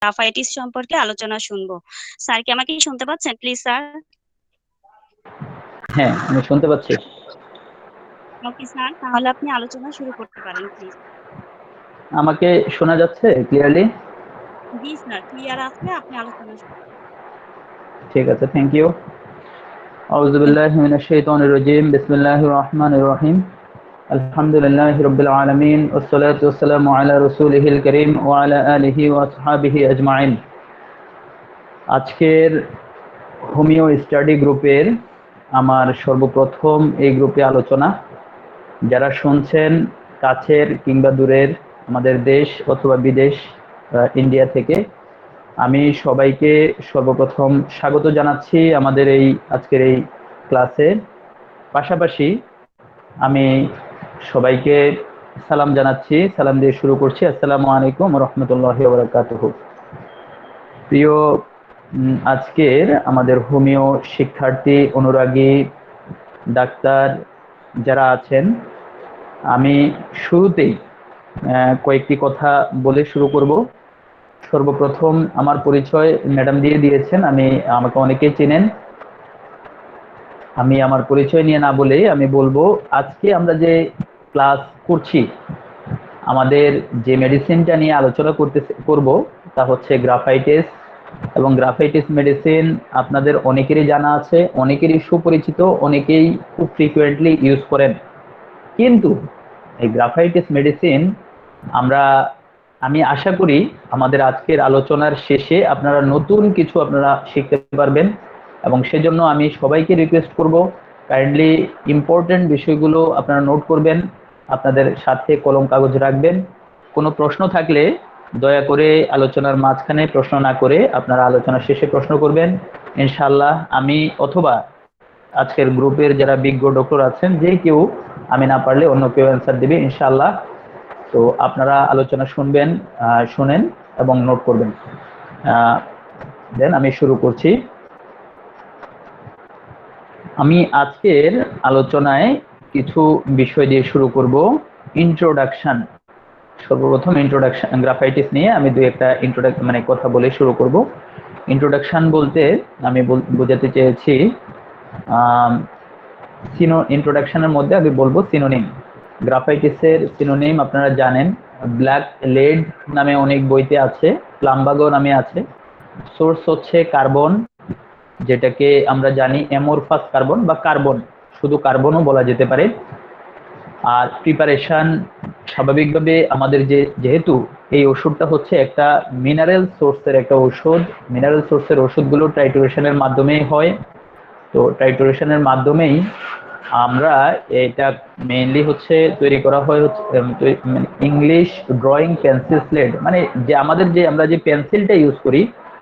Graphites সম্পর্কে আলোচনা শুনবো। স্যার কি আমাকে শুনতে পাচ্ছেন? Please sir. হ্যাঁ, আমি শুনতে পাচ্ছি। ওকে স্যার, তাহলে আপনি আলোচনা শুরু করতে পারেন প্লিজ। আমাকে শোনা যাচ্ছে ক্লিয়ারলি? জি স্যার, ক্লিয়ার আছে, আপনি আলোচনা শুরু করুন। ঠিক আছে, থ্যাংক ইউ। আউযু বিল্লাহি মিনাশ শাইতানির রাজীম। বিসমিল্লাহির রহমানির রহিম। আলহামদুলিল্লাহি রাব্বিল আলামিন ওয়াসসালাতু ওয়াসসালামু আলা রাসূলিহিল কারীম ওয়া আলা আলিহি ওয়া আসহাবিহি আজমাইন। আজকের হোমিও স্টাডি গ্রুপের আমার সর্বপ্রথম এই গ্রুপে আলোচনা। যারা শুনছেন কাছের কিংবা দূরের, আমাদের দেশ অথবা বিদেশ, ইন্ডিয়া থেকে, আমি সবাইকে সর্বপ্রথম স্বাগত জানাচ্ছি আমাদের এই আজকের এই ক্লাসে। পাশাপাশি আমি সবাইকে সালাম জানাচ্ছি, সালাম দিয়ে শুরু করছি। আসসালামু আলাইকুম রহমতুল্লাহি ওয়া বারাকাতুহু। প্রিয় আজকের আমাদের হোমিও শিক্ষার্থী, অনুরাগী, ডাক্তার যারা আছেন, আমি শুরুতেই কয়েকটি কথা বলে শুরু করব। সর্বপ্রথম আমার পরিচয় ম্যাডাম দিয়ে দিয়েছেন, আমাকে অনেকেই চেনেন। আমি আমার পরিচয় নিয়ে না বলে আমি বলবো, আজকে আমরা যে ক্লাস করছি, আমাদের যে মেডিসিনটা নিয়ে আলোচনা করব তা হচ্ছে গ্রাফাইটিস। এবং গ্রাফাইটিস মেডিসিন আপনাদের অনেকেরই জানা আছে, অনেকেরই সুপরিচিত, অনেকেই খুব ফ্রিকুয়েন্টলি ইউজ করেন। কিন্তু এই গ্রাফাইটিস মেডিসিন আমি আশা করি আমাদের আজকের আলোচনার শেষে আপনারা নতুন কিছু শিখতে পারবেন। এবং সেজন্য আমি সবাইকে রিকোয়েস্ট করব, কাইন্ডলি ইম্পর্টেন্ট বিষয়গুলো আপনারা নোট করবেন, আপনাদের সাথে কলম কাগজ রাখবেন। কোনো প্রশ্ন থাকলে দয়া করে আলোচনার মাঝখানে প্রশ্ন না করে আপনারা আলোচনার শেষে প্রশ্ন করবেন। ইনশাআল্লাহ আমি অথবা আজকের গ্রুপের যারা বিজ্ঞ ডক্টর আছেন, যে কেউ, আমি না পারলে অন্য কেউ অ্যান্সার দিবে ইনশাআল্লাহ। তো আপনারা আলোচনা শুনবেন, শুনেন এবং নোট করবেন। দেন আমি শুরু করছি। আমি আজকের আলোচনায় কিছু বিষয় দিয়ে শুরু করব। ইন্ট্রোডাকশন, সর্বপ্রথম ইন্ট্রোডাকশন গ্রাফাইটিস নিয়ে আমি দুই একটা কথা বলে শুরু করব। ইন্ট্রোডাকশন বলতে আমি বোঝাতে চেয়েছি, ইন্ট্রোডাকশনের মধ্যে আমি বলবো সিনোনিম। গ্রাফাইটিসের সিনোনিম আপনারা জানেন, ব্ল্যাক লেড নামে অনেক বইতে আছে, প্লাম্বাগো নামে আছে। সোর্স হচ্ছে কার্বন, যেটাকে আমরা জানি অ্যামোরফাস কার্বন বা কার্বন, শুধু কার্বনও বলা যেতে পারে। আর প্রিপারেশন, স্বাভাবিকভাবে আমাদের যেহেতু এই ওষুধটা হচ্ছে একটা মিনারেল সোর্সের একটা ওষুধ, মিনারেল সোর্সের ওষুধগুলো টাইট্রেশনের মাধ্যমেই হয়। তো টাইট্রেশনের মাধ্যমেই আমরা এটা মেইনলি হচ্ছে তৈরি করা হয় হচ্ছে ইংলিশ ড্রয়িং পেন্সিল স্লেট, মানে আমরা যে পেন্সিলটা ইউজ করি,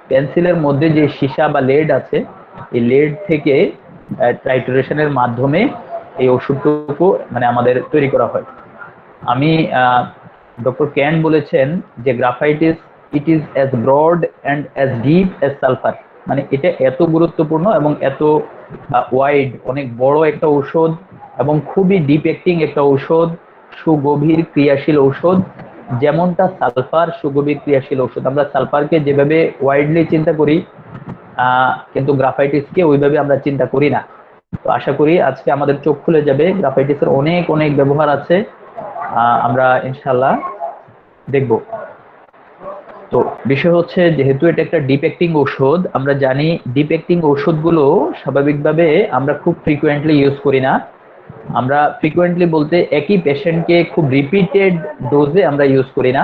পেন্সিলের মধ্যে যে সীসা বা লেড আছে, এই লেড থেকে টাইট্রেশনের মাধ্যমে এই ওষুধটুকু আমাদের তৈরি করা হয়। আমি ডক্টর ক্যান বলেছেন যে Graphites it is as broad and as deep as sulphur, মানে এটা এত গুরুত্বপূর্ণ এবং এত ওয়াইড, অনেক বড় একটা ঔষধ এবং খুবই ডিপ অ্যাক্টিং একটা ঔষধ, সুগভীর ক্রিয়াশীল ঔষধ। যেমনটা সালফার সুগভীর ক্রিয়াশীল ঔষধ, আমরা সালফারকে যেভাবে ওয়াইডলি চিন্তা করি, কিন্তু গ্রাফাইটিসকে ওইভাবে আমরা চিন্তা করি না। তো আশা করি আজকে আমাদের চোখ খুলে যাবে, গ্রাফাইটিসের অনেক অনেক ব্যবহার আছে, আমরা ইনশাল্লাহ দেখব। তো বিষয় হচ্ছে, যেহেতু এটা একটা ডিপ অ্যাক্টিং ঔষধ, আমরা জানি ডিপ অ্যাক্টিং ঔষধগুলো স্বাভাবিকভাবে আমরা খুব ফ্রিকুয়েন্টলি ইউজ করি না। আমরা ফ্রিকুয়েন্টলি বলতে একই পেশেন্টকে খুব রিপিটেড ডোজে আমরা ইউজ করি না,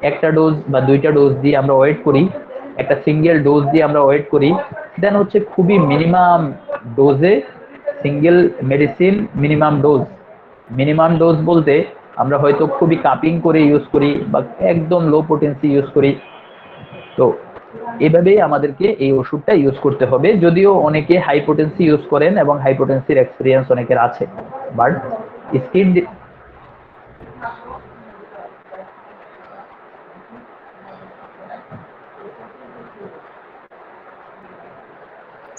একটা ডোজ বা দুইটা ডোজ দিয়ে আমরা ওয়েট করি, একটা সিঙ্গেল ডোজ দিয়ে আমরা ওয়েট করি। দেন হচ্ছে খুবই মিনিমাম ডোজে সিঙ্গেল মেডিসিন, মিনিমাম ডোজ বলতে আমরা হয়তো খুবই কাপিং করে ইউজ করি বা একদম লো পোটেন্সি ইউজ করি। তো এভাবেই আমাদেরকে এই ওষুধটা ইউজ করতে হবে, যদিও অনেকে হাই পোটেন্সি ইউজ করেন এবং হাই পোটেন্সির এক্সপিরিয়েন্স অনেকের আছে, বাট স্কিন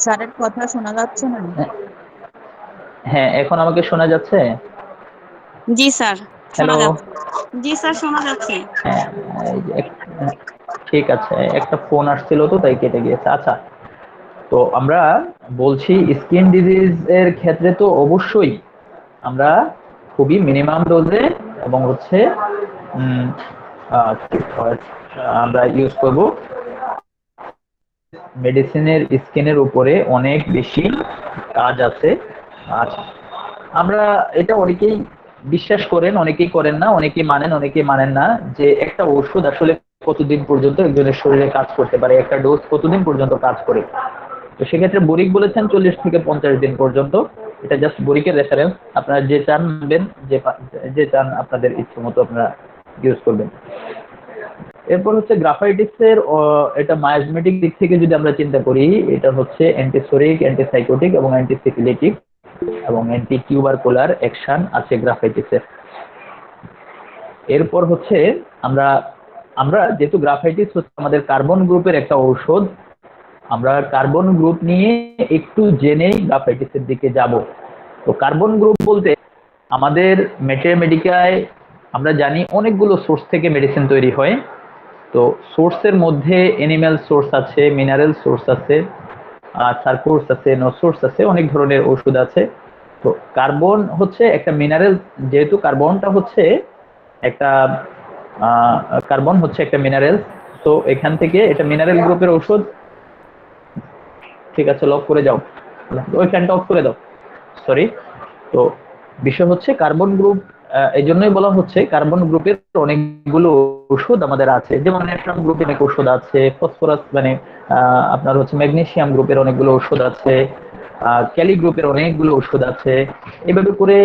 স্যারের কথা শোনা যাচ্ছে না। হ্যাঁ, এখন আমাকে শোনা যাচ্ছে? জি স্যার, শোনা হ্যালো। যাচ্ছে। জি স্যার, শোনা যাচ্ছে। হ্যাঁ, ঠিক আছে, একটা ফোন আসছিল তো তাই কেটে গিয়েছে। আচ্ছা, তো আমরা বলছি স্কিন ডিজিজ এর ক্ষেত্রে তো অবশ্যই আমরা খুবই মিনিমাম ডোজে এবং হচ্ছে আমরা ইউজ করব মেডিসিনের স্কিনের উপরে অনেক বেশি কাজ আছে। আচ্ছা, আমরা এটা অনেকেই বিশ্বাস করেন, অনেকেই করেন না, অনেকেই মানেন, অনেকেই মানেন না যে একটা ওষুধ আসলে কতদিন পর্যন্ত একজনের শরীরে কাজ করতে পারে, একটা ডোজ কতদিন পর্যন্ত কাজ করে। তো সেক্ষেত্রে বুরিক বলেছেন 40 থেকে 50 দিন পর্যন্ত। এটা জাস্ট বুরিকের রেফারেন্স, আপনারা যে চান নেবেন, যে চান আপনাদের ইচ্ছে মতো আপনারা ইউজ করবেন। এরপর হচ্ছে গ্রাফাইটিসের এটা মায়াজমেটিক দিক থেকে যদি আমরা চিন্তা করি, এটা হচ্ছে অ্যান্টিসোরিক, অ্যান্টিসাইকোটিক এবং অ্যান্টিসিফিলিটিক এবং অ্যান্টি টিউবারকুলার অ্যাকশন আছে গ্রাফাইটিসের। এরপর হচ্ছে আমরা আমরা যেহেতু গ্রাফাইটিস হচ্ছে আমাদের কার্বন গ্রুপের একটা ঔষধ, আমরা কার্বন গ্রুপ নিয়ে একটু জেনেই গ্রাফাইটিসের দিকে যাব। তো কার্বন গ্রুপ বলতে আমাদের মেডিকায় আমরা জানি অনেকগুলো সোর্স থেকে মেডিসিন তৈরি হয়। তো সোর্সের মধ্যে অ্যানিম্যাল সোর্স আছে, মিনারেল সোর্স আছে, সারকোর্স আছে, নো সোর্স আছে, অনেক ধরনের ওষুধ আছে। তো কার্বন হচ্ছে একটা মিনারেল, যেহেতু কার্বনটা হচ্ছে একটা মিনারেল, তো এখান থেকে এটা মিনারেল গ্রুপের ওষুধ। ঠিক আছে, লক করে যাও, ওই ফ্যানটা অফ করে দাও, সরি। তো বিষয় হচ্ছে কার্বন গ্রুপ, এই জন্যই বলা হচ্ছে কার্বন গ্রুপের অনেকগুলো ওষুধ আমাদের আছে, যেমন ন্যাট্রাম গ্রুপের অনেক ওষুধ আছে, ফসফরাস মানে আপনার হচ্ছে ম্যাগনেসিয়াম গ্রুপের অনেকগুলো ওষুধ আছে, ক্যালি গ্রুপের অনেকগুলো ওষুধ আছে। এভাবে করে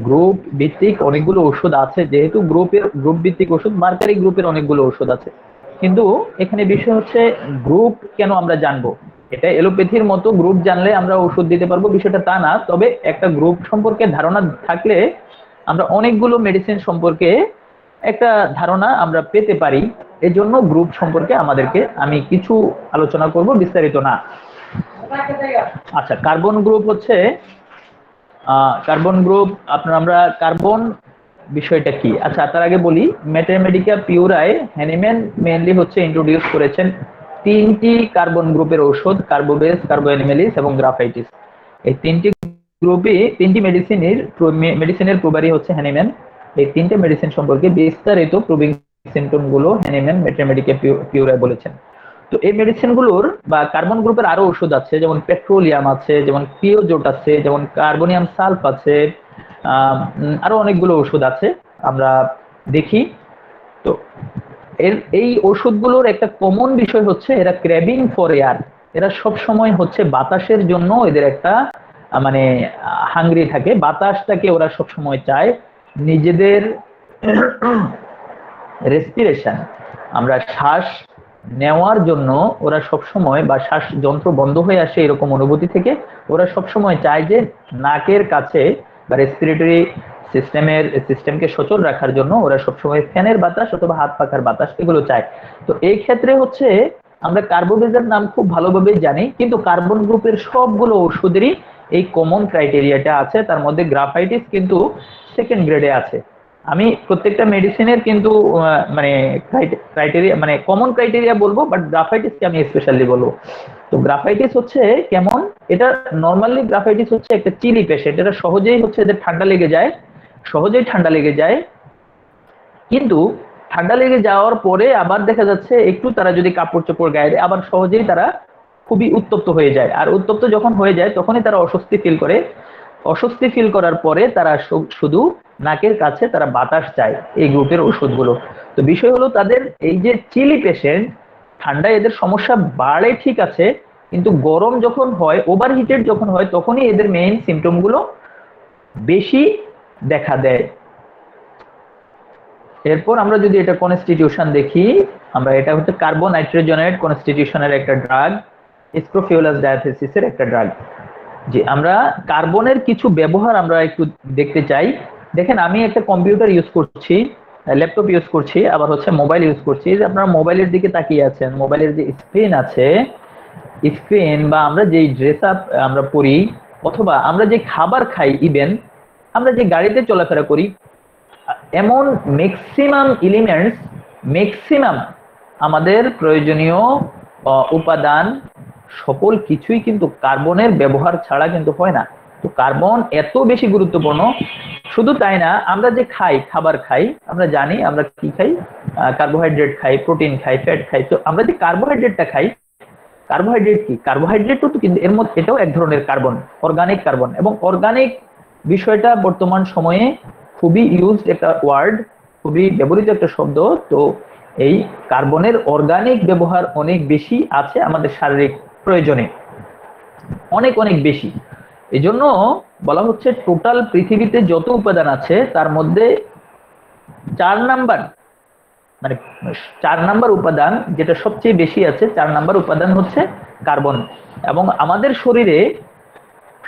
গ্রুপ ভিত্তিক অনেকগুলো ওষুধ আছে। যেহেতু গ্রুপ ভিত্তিক ওষুধ, মার্কারি গ্রুপের অনেকগুলো ওষুধ আছে। কিন্তু এখানে বিষয় হচ্ছে গ্রুপ কেন আমরা জানবো, এটা এলোপ্যাথির মতো গ্রুপ জানলে আমরা ওষুধ দিতে পারবো বিষয়টা তা না। তবে একটা গ্রুপ সম্পর্কে ধারণা থাকলে আমরা অনেকগুলো মেডিসিন সম্পর্কে একটা ধারণা আমরা পেতে পারি। এজন্য গ্রুপ সম্পর্কে আমি কিছু আলোচনা করব, বিস্তারিত না। আচ্ছা, কার্বন গ্রুপ হচ্ছে আমরা কার্বন বিষয়টা কি। আচ্ছা, তার আগে বলি মেটামেডিকা পিউরায় হ্যানিম্যান মেইনলি হচ্ছে ইন্ট্রোডিউস করেছেন 3টি কার্বন গ্রুপের ঔষধ, কার্বোবেস, কার্বোঅ্যানিমেলিস এবং গ্রাফাইটিস। এই 3টি গ্রুপে 3টি মেডিসিনের প্রভারী হচ্ছে হ্যানিম্যান। এই 3টে মেডিসিন সম্পর্কে বিস্তারিত প্রুভিং সিম্পটম গুলো হ্যানিম্যান মেটামেডিকা পিউরায় বলেছেন। তো এই মেডিসিন গুলোর বা কার্বন গ্রুপের আরো ওষুধ আছে, যেমন পেট্রোলিয়াম আছে, যেমন পিওজোট আছে, যেমন কার্বনিয়াম সালফ আছে, আরো অনেকগুলো ওষুধ আছে আমরা দেখি। তো এই ওষুধগুলোর একটা কমন বিষয় হচ্ছে এরা ক্র্যাভিং ফর এয়ার, এরা সব সময় হচ্ছে বাতাসের জন্য এদের একটা মানে হাংরি থাকে, বাতাসটাকে ওরা সব সময় চায় নিজেদের রেসপিরেশন, আমরা শ্বাস নেওয়ার জন্য ওরা সব সময়, বা শ্বাস যন্ত্র বন্ধ হয়ে আসে এরকম অনুভূতি থেকে ওরা সব সময় চায় যে নাকের কাছে বা রেসপিরেটরি সিস্টেমকে সচল রাখার জন্য ওরা সবসময় ফ্যানের বাতাস অথবা হাত পাখার বাতাস এগুলো চায়। তো এই ক্ষেত্রে হচ্ছে আমরা কার্বোবেজের নাম খুব ভালোভাবে জানি, কিন্তু কার্বন গ্রুপের সবগুলো ওষুধেরই এই কমন ক্রাইটেরিয়াটা আছে। তার মধ্যে গ্রাফাইটিস কিন্তু সেকেন্ড গ্রেডে আছে। আমি প্রত্যেকটা মেডিসিনের কিন্তু মানে ক্রাইটেরিয়া মানে কমন ক্রাইটেরিয়া বলবো, বাট গ্রাফাইটিসকে আমি স্পেশালি বলবো। তো গ্রাফাইটিস হচ্ছে কেমন, এটা নর্মালি গ্রাফাইটিস হচ্ছে একটা চিলি পেশেন্ট, এটা সহজেই হচ্ছে এদের ঠান্ডা লেগে যায়। কিন্তু ঠান্ডা লেগে যাওয়ার পরে আবার দেখা যাচ্ছে একটু তারা যদি কাপড় চোপড় গায়ে দেয়, আবার সহজেই তারা খুবই উত্তপ্ত হয়ে যায়। আর উত্তপ্ত যখন হয়ে যায় তখনই তারা অস্বস্তি ফিল করে। অস্বস্তি ফিল করার পরে তারা শুধু নাকের কাছে তারা বাতাস চায় এই গ্রুপের ওষুধগুলো। তো বিষয় হলো তাদের এই যে চিলি পেশেন্ট, ঠান্ডায় এদের সমস্যা বাড়ে ঠিক আছে, কিন্তু গরম যখন হয়, ওভারহিটেড যখন হয়, তখনই এদের মেইন সিমটম গুলো বেশি দেখা দেয়। এরপর আমরা যদি এটা কনস্টিটিউশন দেখি, আমরা এটা হচ্ছে কার্বোনাইট্রোজেনেট কনস্টিটিউশনের একটা ড্রাগ, স্ক্রোফিউলাস ডায়াথেসিসের একটা ড্রাগ। যে আমরা কার্বনের কিছু ব্যবহার আমরা একটু দেখতে চাই। দেখেন, আমি একটা কম্পিউটার ইউজ করছি, ল্যাপটপ ইউজ করছি, আবার হচ্ছে মোবাইল ইউজ করছি। আপনারা মোবাইলের দিকে তাকিয়ে আছেন, মোবাইলের যে স্ক্রিন আছে, স্ক্রিন বা আমরা যে ড্রেস আপ আমরা পরি, অথবা আমরা যে খাবার খাই, ইভেন আমরা যে গাড়িতে চলাফেরা করি, এমন ম্যাক্সিমাম এলিমেন্টস আমাদের প্রয়োজনীয় উপাদান সকল কিছুই কিন্তু কার্বনের ব্যবহার ছাড়া কিন্তু হয় না। তো কার্বন এত বেশি গুরুত্বপূর্ণ। শুধু তাই না, আমরা যে খাবার খাই, আমরা জানি আমরা কি খাই, কার্বোহাইড্রেট খাই, প্রোটিন খাই, ফ্যাট খাই। তো আমরা যে কার্বোহাইড্রেটটা খাই, কার্বোহাইড্রেট কি? কার্বোহাইড্রেটও তো কিন্তু এর মধ্যে এটাও এক ধরনের কার্বন, অর্গানিক কার্বন। এবং অর্গানিক বিষয়টা বর্তমান সময়ে খুবই ইউজড একটা ওয়ার্ড, খুবই ব্যবহৃত একটা শব্দ। তো এই কার্বনের অর্গানিক ব্যবহার অনেক বেশি আছে আমাদের শারীরিক প্রয়োজনে, অনেক অনেক বেশি। এই জন্য বলা হচ্ছে টোটাল পৃথিবীতে যত উপাদান আছে তার মধ্যে 4 নাম্বার, মানে 4 নাম্বার উপাদান যেটা সবচেয়ে বেশি আছে, 4 নাম্বার উপাদান হচ্ছে কার্বন। এবং আমাদের শরীরে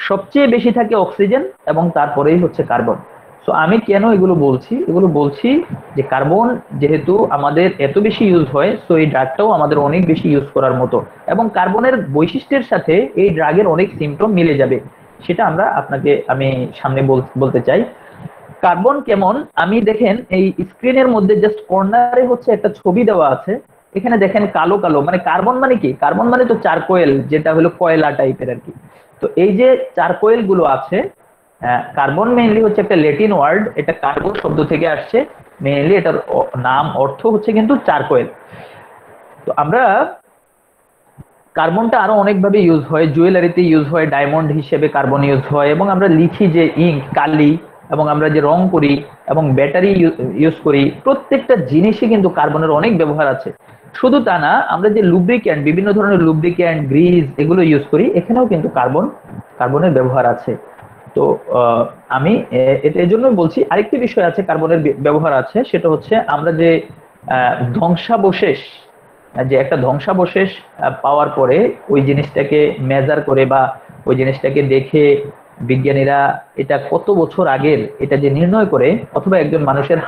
সবচেয়ে বেশি থাকে অক্সিজেন এবং তারপরেই হচ্ছে কার্বন। তো আমি কেন এগুলো বলছি? এগুলো বলছি যে কার্বন যেহেতু আমাদের এত বেশি ইউজ হয়, তো এই ড্রাগটাও আমাদের অনেক বেশি ইউজ করার মতো। এবং কার্বনের বৈশিষ্ট্যের সাথে এই ড্রাগের অনেক সিমটম মিলে যাবে, সেটা আমি সামনে বলতে চাই। কার্বন কেমন, আমি দেখেন এই স্ক্রিনের মধ্যে জাস্ট কর্নারে হচ্ছে একটা ছবি দেওয়া আছে। এখানে দেখেন কালো কালো, মানে কার্বন মানে কি? কার্বন মানে তো চারকোয়েল, যেটা হলো কয়লা টাইপের আর কি। তো এই যে চারকোয়েল গুলো আছে, কার্বন মেইনলি হচ্ছে একটা ল্যাটিন ওয়ার্ড, এটা কার্বো শব্দ থেকে আসছে। মেইনলি এটার নাম অর্থ হচ্ছে কিন্তু চারকোয়েল। তো আমরা কার্বনটা আরো অনেকভাবে ইউজ হয়, জুয়েলারিতে ইউজ হয়, ডায়মন্ড হিসেবে কার্বন ইউজ হয়, এবং আমরা লিখি যে ইঙ্ক, কালি, এবং আমরা যে রং করি এবং ব্যাটারি ইউজ করি, প্রত্যেকটা জিনিসই কিন্তু কার্বনের অনেক ব্যবহার আছে। শুধু তা না, আমরা যে লুব্রিক্যান্ট, বিভিন্ন ধরনের লুব্রিক্যান্ট, গ্রিজ এগুলো ইউজ করি, এখানেও কিন্তু কার্বনের ব্যবহার আছে। তো আমি এর জন্য বলছি আরেকটি বিষয় আছে, কার্বনের ব্যবহার আছে, সেটা হচ্ছে আমরা যে ধ্বংসাবশেষ, যে একটা ধ্বংসাবশেষ পাওয়ার পরে ওই জিনিসটাকে মেজার করে বা ওই জিনিসটাকে দেখে বিজ্ঞানীরা এটা কত বছর আগের এটা যে নির্ণয় করে, অথবা একজন মানুষের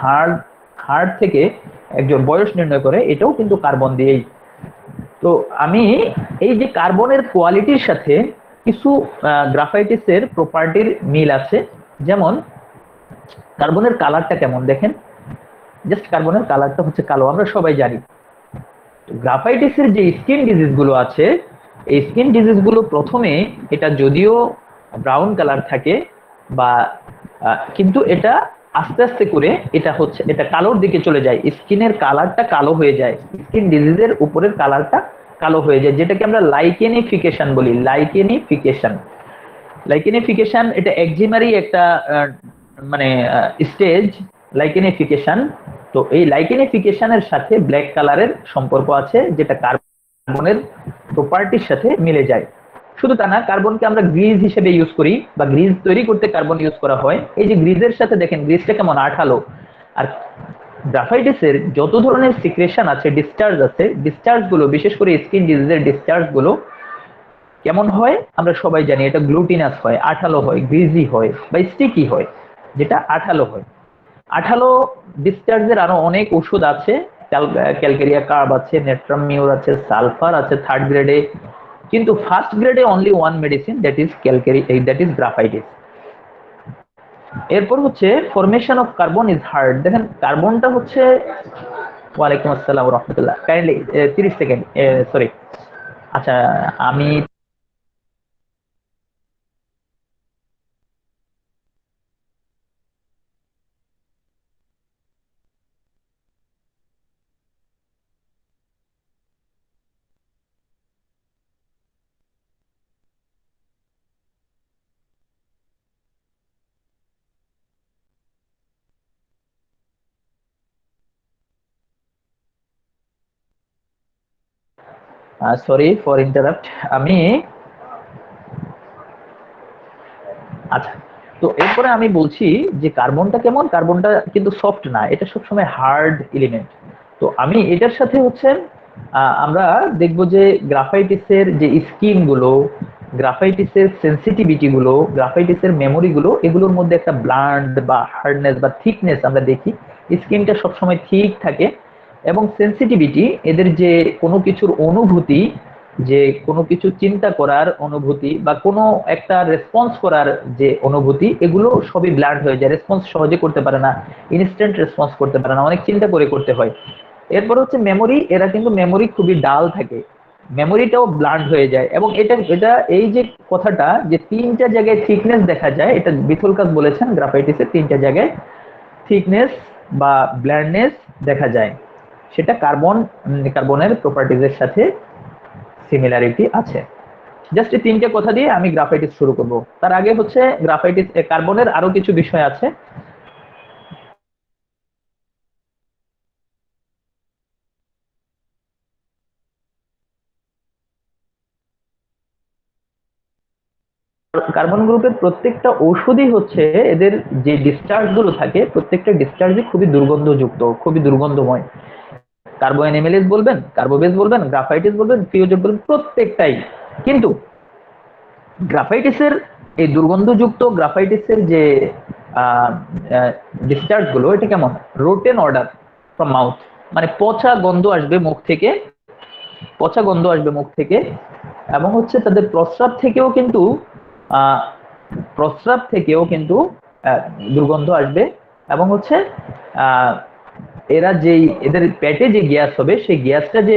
হাড় থেকে একজন বয়স নির্ণয় করে, এটাও কিন্তু কার্বন দিয়েই। তো আমি এই যে কার্বনের কোয়ালিটির সাথে কিছু গ্রাফাইটিসের প্রপার্টির মিল আছে। যেমন কার্বনের কালারটা কেমন দেখেন, জাস্ট কার্বনের কালারটা হচ্ছে কালো, আমরা সবাই জানি। গ্রাফাইটিসের যে স্কিন ডিজিজ গুলো আছে, এই স্কিন ডিজিজ গুলো প্রথমে এটা যদিও ব্রাউন কালার থাকে বা কিন্তু এটা আস্তে আস্তে করে এটা কালোর দিকে চলে যায়, স্কিনের কালারটা কালো হয়ে যায়, স্কিন ডিজিজের উপরের কালারটা কালো হয়ে যায়, যেটাকে আমরা লাইকেনিফিকেশন বলি। লাইকেনিফিকেশন এটা একজিমারই একটা মানে স্টেজ, লাইকেনিফিকেশন। তো এই লাইকেনিফিকেশনের সাথে ব্ল্যাক কালারের সম্পর্ক আছে, যেটা কার্বনের প্রপার্টির সাথে মিলে যায়। শুধু তা না, কার্বনকে আমরা গ্রিজ হিসেবে ইউজ করি, বা গ্রিজ তৈরি করতে কার্বন ইউজ করা হয়। এই যে গ্রিজের সাথে দেখেন গ্রিজটা কেমন আঠালো। আর গ্রাফাইটিসের যত ধরনের সিক্রেশন আছে, ডিসচার্জ আছে, ডিসচার্জ গুলো বিশেষ করে স্কিন ডিজিজের ডিসচার্জ গুলো কেমন হয় আমরা সবাই জানি, এটা গ্লুটিনাস হয়, আঠালো হয়, গ্রিজি হয় বা স্টিকি হয়, যেটা আঠালো হয়। আঠালো ডিসচার্জের আরো অনেক ওষুধ আছে, ক্যালকেরিয়া কার্ব আছে, নেট্রামিউর আছে, সালফার আছে থার্ড গ্রেডে, কিন্তু ফার্স্ট গ্রেডে only one medicine, that is graphites. এরপর হচ্ছে formation of carbon is hard. দেখেন কার্বনটা হচ্ছে, ওয়ালাইকুম আসসালাম রহমতুল্লাহ, কাইন্ডলি 30 সেকেন্ড, সরি। আচ্ছা, আমি সরি ফর ইন্টারাপ্ট। আচ্ছা, তো এরপরে আমি বলছি যে কার্বনটা কেমন। কার্বনটা কিন্তু সফট না, এটা সবসময় হার্ড এলিমেন্ট। তো আমি এটার সাথে হচ্ছে আমরা দেখব যে গ্রাফাইটিসের যে স্কিন গুলো, গ্রাফাইটিসের সেন্সিটিভিটি গুলো, গ্রাফাইটিসের মেমোরি গুলো, এগুলোর মধ্যে একটা ব্লান্ড বা হার্ডনেস বা থিকনেস আমরা দেখি। স্কিনটা সবসময় ঠিক থাকে, এবং সেন্সিটিভিটি, এদের যে কোনো কিছুর অনুভূতি, যে কোনো কিছু চিন্তা করার অনুভূতি বা কোনো একটা রেসপন্স করার যে অনুভূতি, এগুলো সবই ব্লান্ড হয়ে যায়, রেসপন্স সহজে করতে পারে না, ইনস্ট্যান্ট রেসপন্স করতে পারে না, অনেক চিন্তা করে করতে হয়। এরপর হচ্ছে মেমোরি, এরা কিন্তু মেমোরি খুবই ডাল থাকে, মেমোরিটাও ব্লান্ট হয়ে যায়। এবং এটা এটা এই যে কথাটা যে তিনটা জায়গায় থিকনেস দেখা যায়, এটা বিথলকাস বলেছেন গ্রাফাইটিসে তিনটা জায়গায় থিকনেস বা ব্ল্যান্ডনেস দেখা যায়, সেটা কার্বনের প্রপার্টিজের সাথে সিমিলারিটি আছে। জাস্ট এই তিনটে কথা দিয়ে আমি গ্রাফাইটিস শুরু করব। তার আগে হচ্ছে গ্রাফাইটিস কার্বনের আরো কিছু বিষয় আছে। কার্বন গ্রুপের প্রত্যেকটা ঔষধই হচ্ছে এদের যে ডিসচার্জ গুলো থাকে, প্রত্যেকটা ডিসচার্জই খুবই দুর্গন্ধযুক্ত, খুবই দুর্গন্ধময়। কার্বো এনিমেলিস বলবেন, কার্বোবেস বলবেন, গ্রাফাইটিস বলবেন, ফিওজেট বলবেন, প্রত্যেকটাই। কিন্তু গ্রাফাইটিসের এই দুর্গন্ধযুক্ত গ্রাফাইটিসের যে ডিসচার্জ গুলো, এটা কেমন? রোটেন অর্ডার ফ্রম মাউথ, মানে পচা গন্ধ আসবে মুখ থেকে, পচা গন্ধ আসবে মুখ থেকে। এবং হচ্ছে তাদের প্রস্রাব থেকেও কিন্তু দুর্গন্ধ আসবে। এবং হচ্ছে এরা যেই এদের পেটে যে গ্যাস হবে, সেই গ্যাসটা যে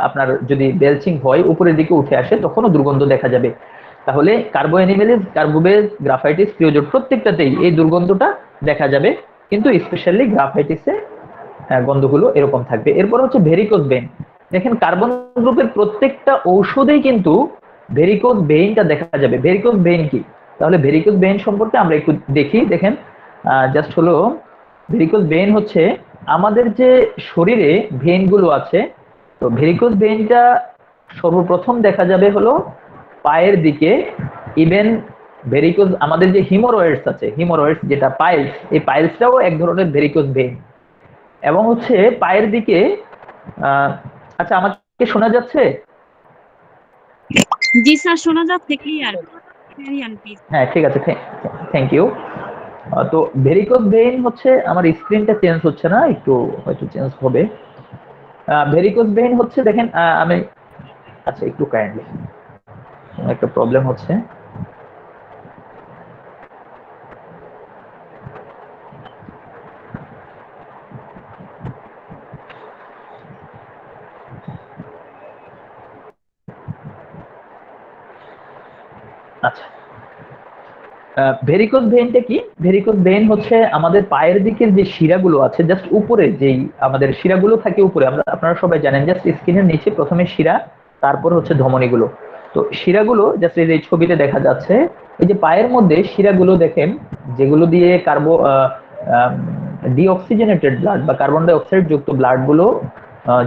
আপনার যদি বেলচিং হয় উপরের দিকে উঠে আসে, তখনও দুর্গন্ধ দেখা যাবে। তাহলে কার্বো অ্যানিমেলিস, কার্বোবেস, গ্রাফাইটিস, ফিওজেট প্রত্যেকটাতেই এই দুর্গন্ধটা দেখা যাবে, কিন্তু স্পেশালি গ্রাফাইটিসে গন্ধগুলো এরকম থাকবে। এরপর হচ্ছে ভেরিকোজ ভেইন। দেখেন কার্বন গ্রুপের প্রত্যেকটা ঔষধেই কিন্তু ভেরিকোজ ভেইনটা দেখা যাবে। ভেরিকোজ ভেইন কি? তাহলে ভেরিকোজ ভেইন সম্পর্কে আমরা একটু দেখি। দেখেন জাস্ট হলো ভেরিকোজ ভেইন হচ্ছে আমাদের যে শরীরে ভেইন গুলো আছে, তো ভেরিকোজ ভেইনটা সর্বপ্রথম দেখা যাবে হলো পায়ের দিকে। ইভেন ভেরিকোজ আমাদের যে হিমোরয়েডস আছে, হিমোরয়েডস যেটা পাইলস, এই পাইলসটাও এক ধরনের ভেরিকোজ ভেইন। এবং হচ্ছে পায়ের দিকে আচ্ছা, আমাকে শোনা যাচ্ছে? জি স্যার, শোনা যাচ্ছে ক্লিয়ার। Clear please. হ্যাঁ ঠিক আছে, থ্যাংক ইউ। তো ভেরিকোজ ভেইন হচ্ছে, আমার স্ক্রিনটা চেঞ্জ হচ্ছে না, একটু হয়তো চেঞ্জ হবে। ভেরিকোজ ভেইন হচ্ছে দেখেন আমি, আচ্ছা একটু কাইন্ডলি, একটা প্রবলেম হচ্ছে। আচ্ছা, ভেরিকোজ ভেইনটা কি? ভেরিকোজ ভেইন হচ্ছে আমাদের পায়ের দিকের যে শিরাগুলো আছে, জাস্ট উপরে যেই আমাদের শিরাগুলো থাকে উপরে, আপনারা সবাই জানেন জাস্ট স্কিনের নিচে প্রথমে শিরা, তারপর হচ্ছে ধমনীগুলো। তো শিরাগুলো জাস্ট এই যে ছবিতে দেখা যাচ্ছে, এই যে পায়ের মধ্যে শিরাগুলো দেখেন, যেগুলো দিয়ে ডিঅক্সিজেনেটেড ব্লাড বা কার্বন ডাই অক্সাইড যুক্ত ব্লাড গুলো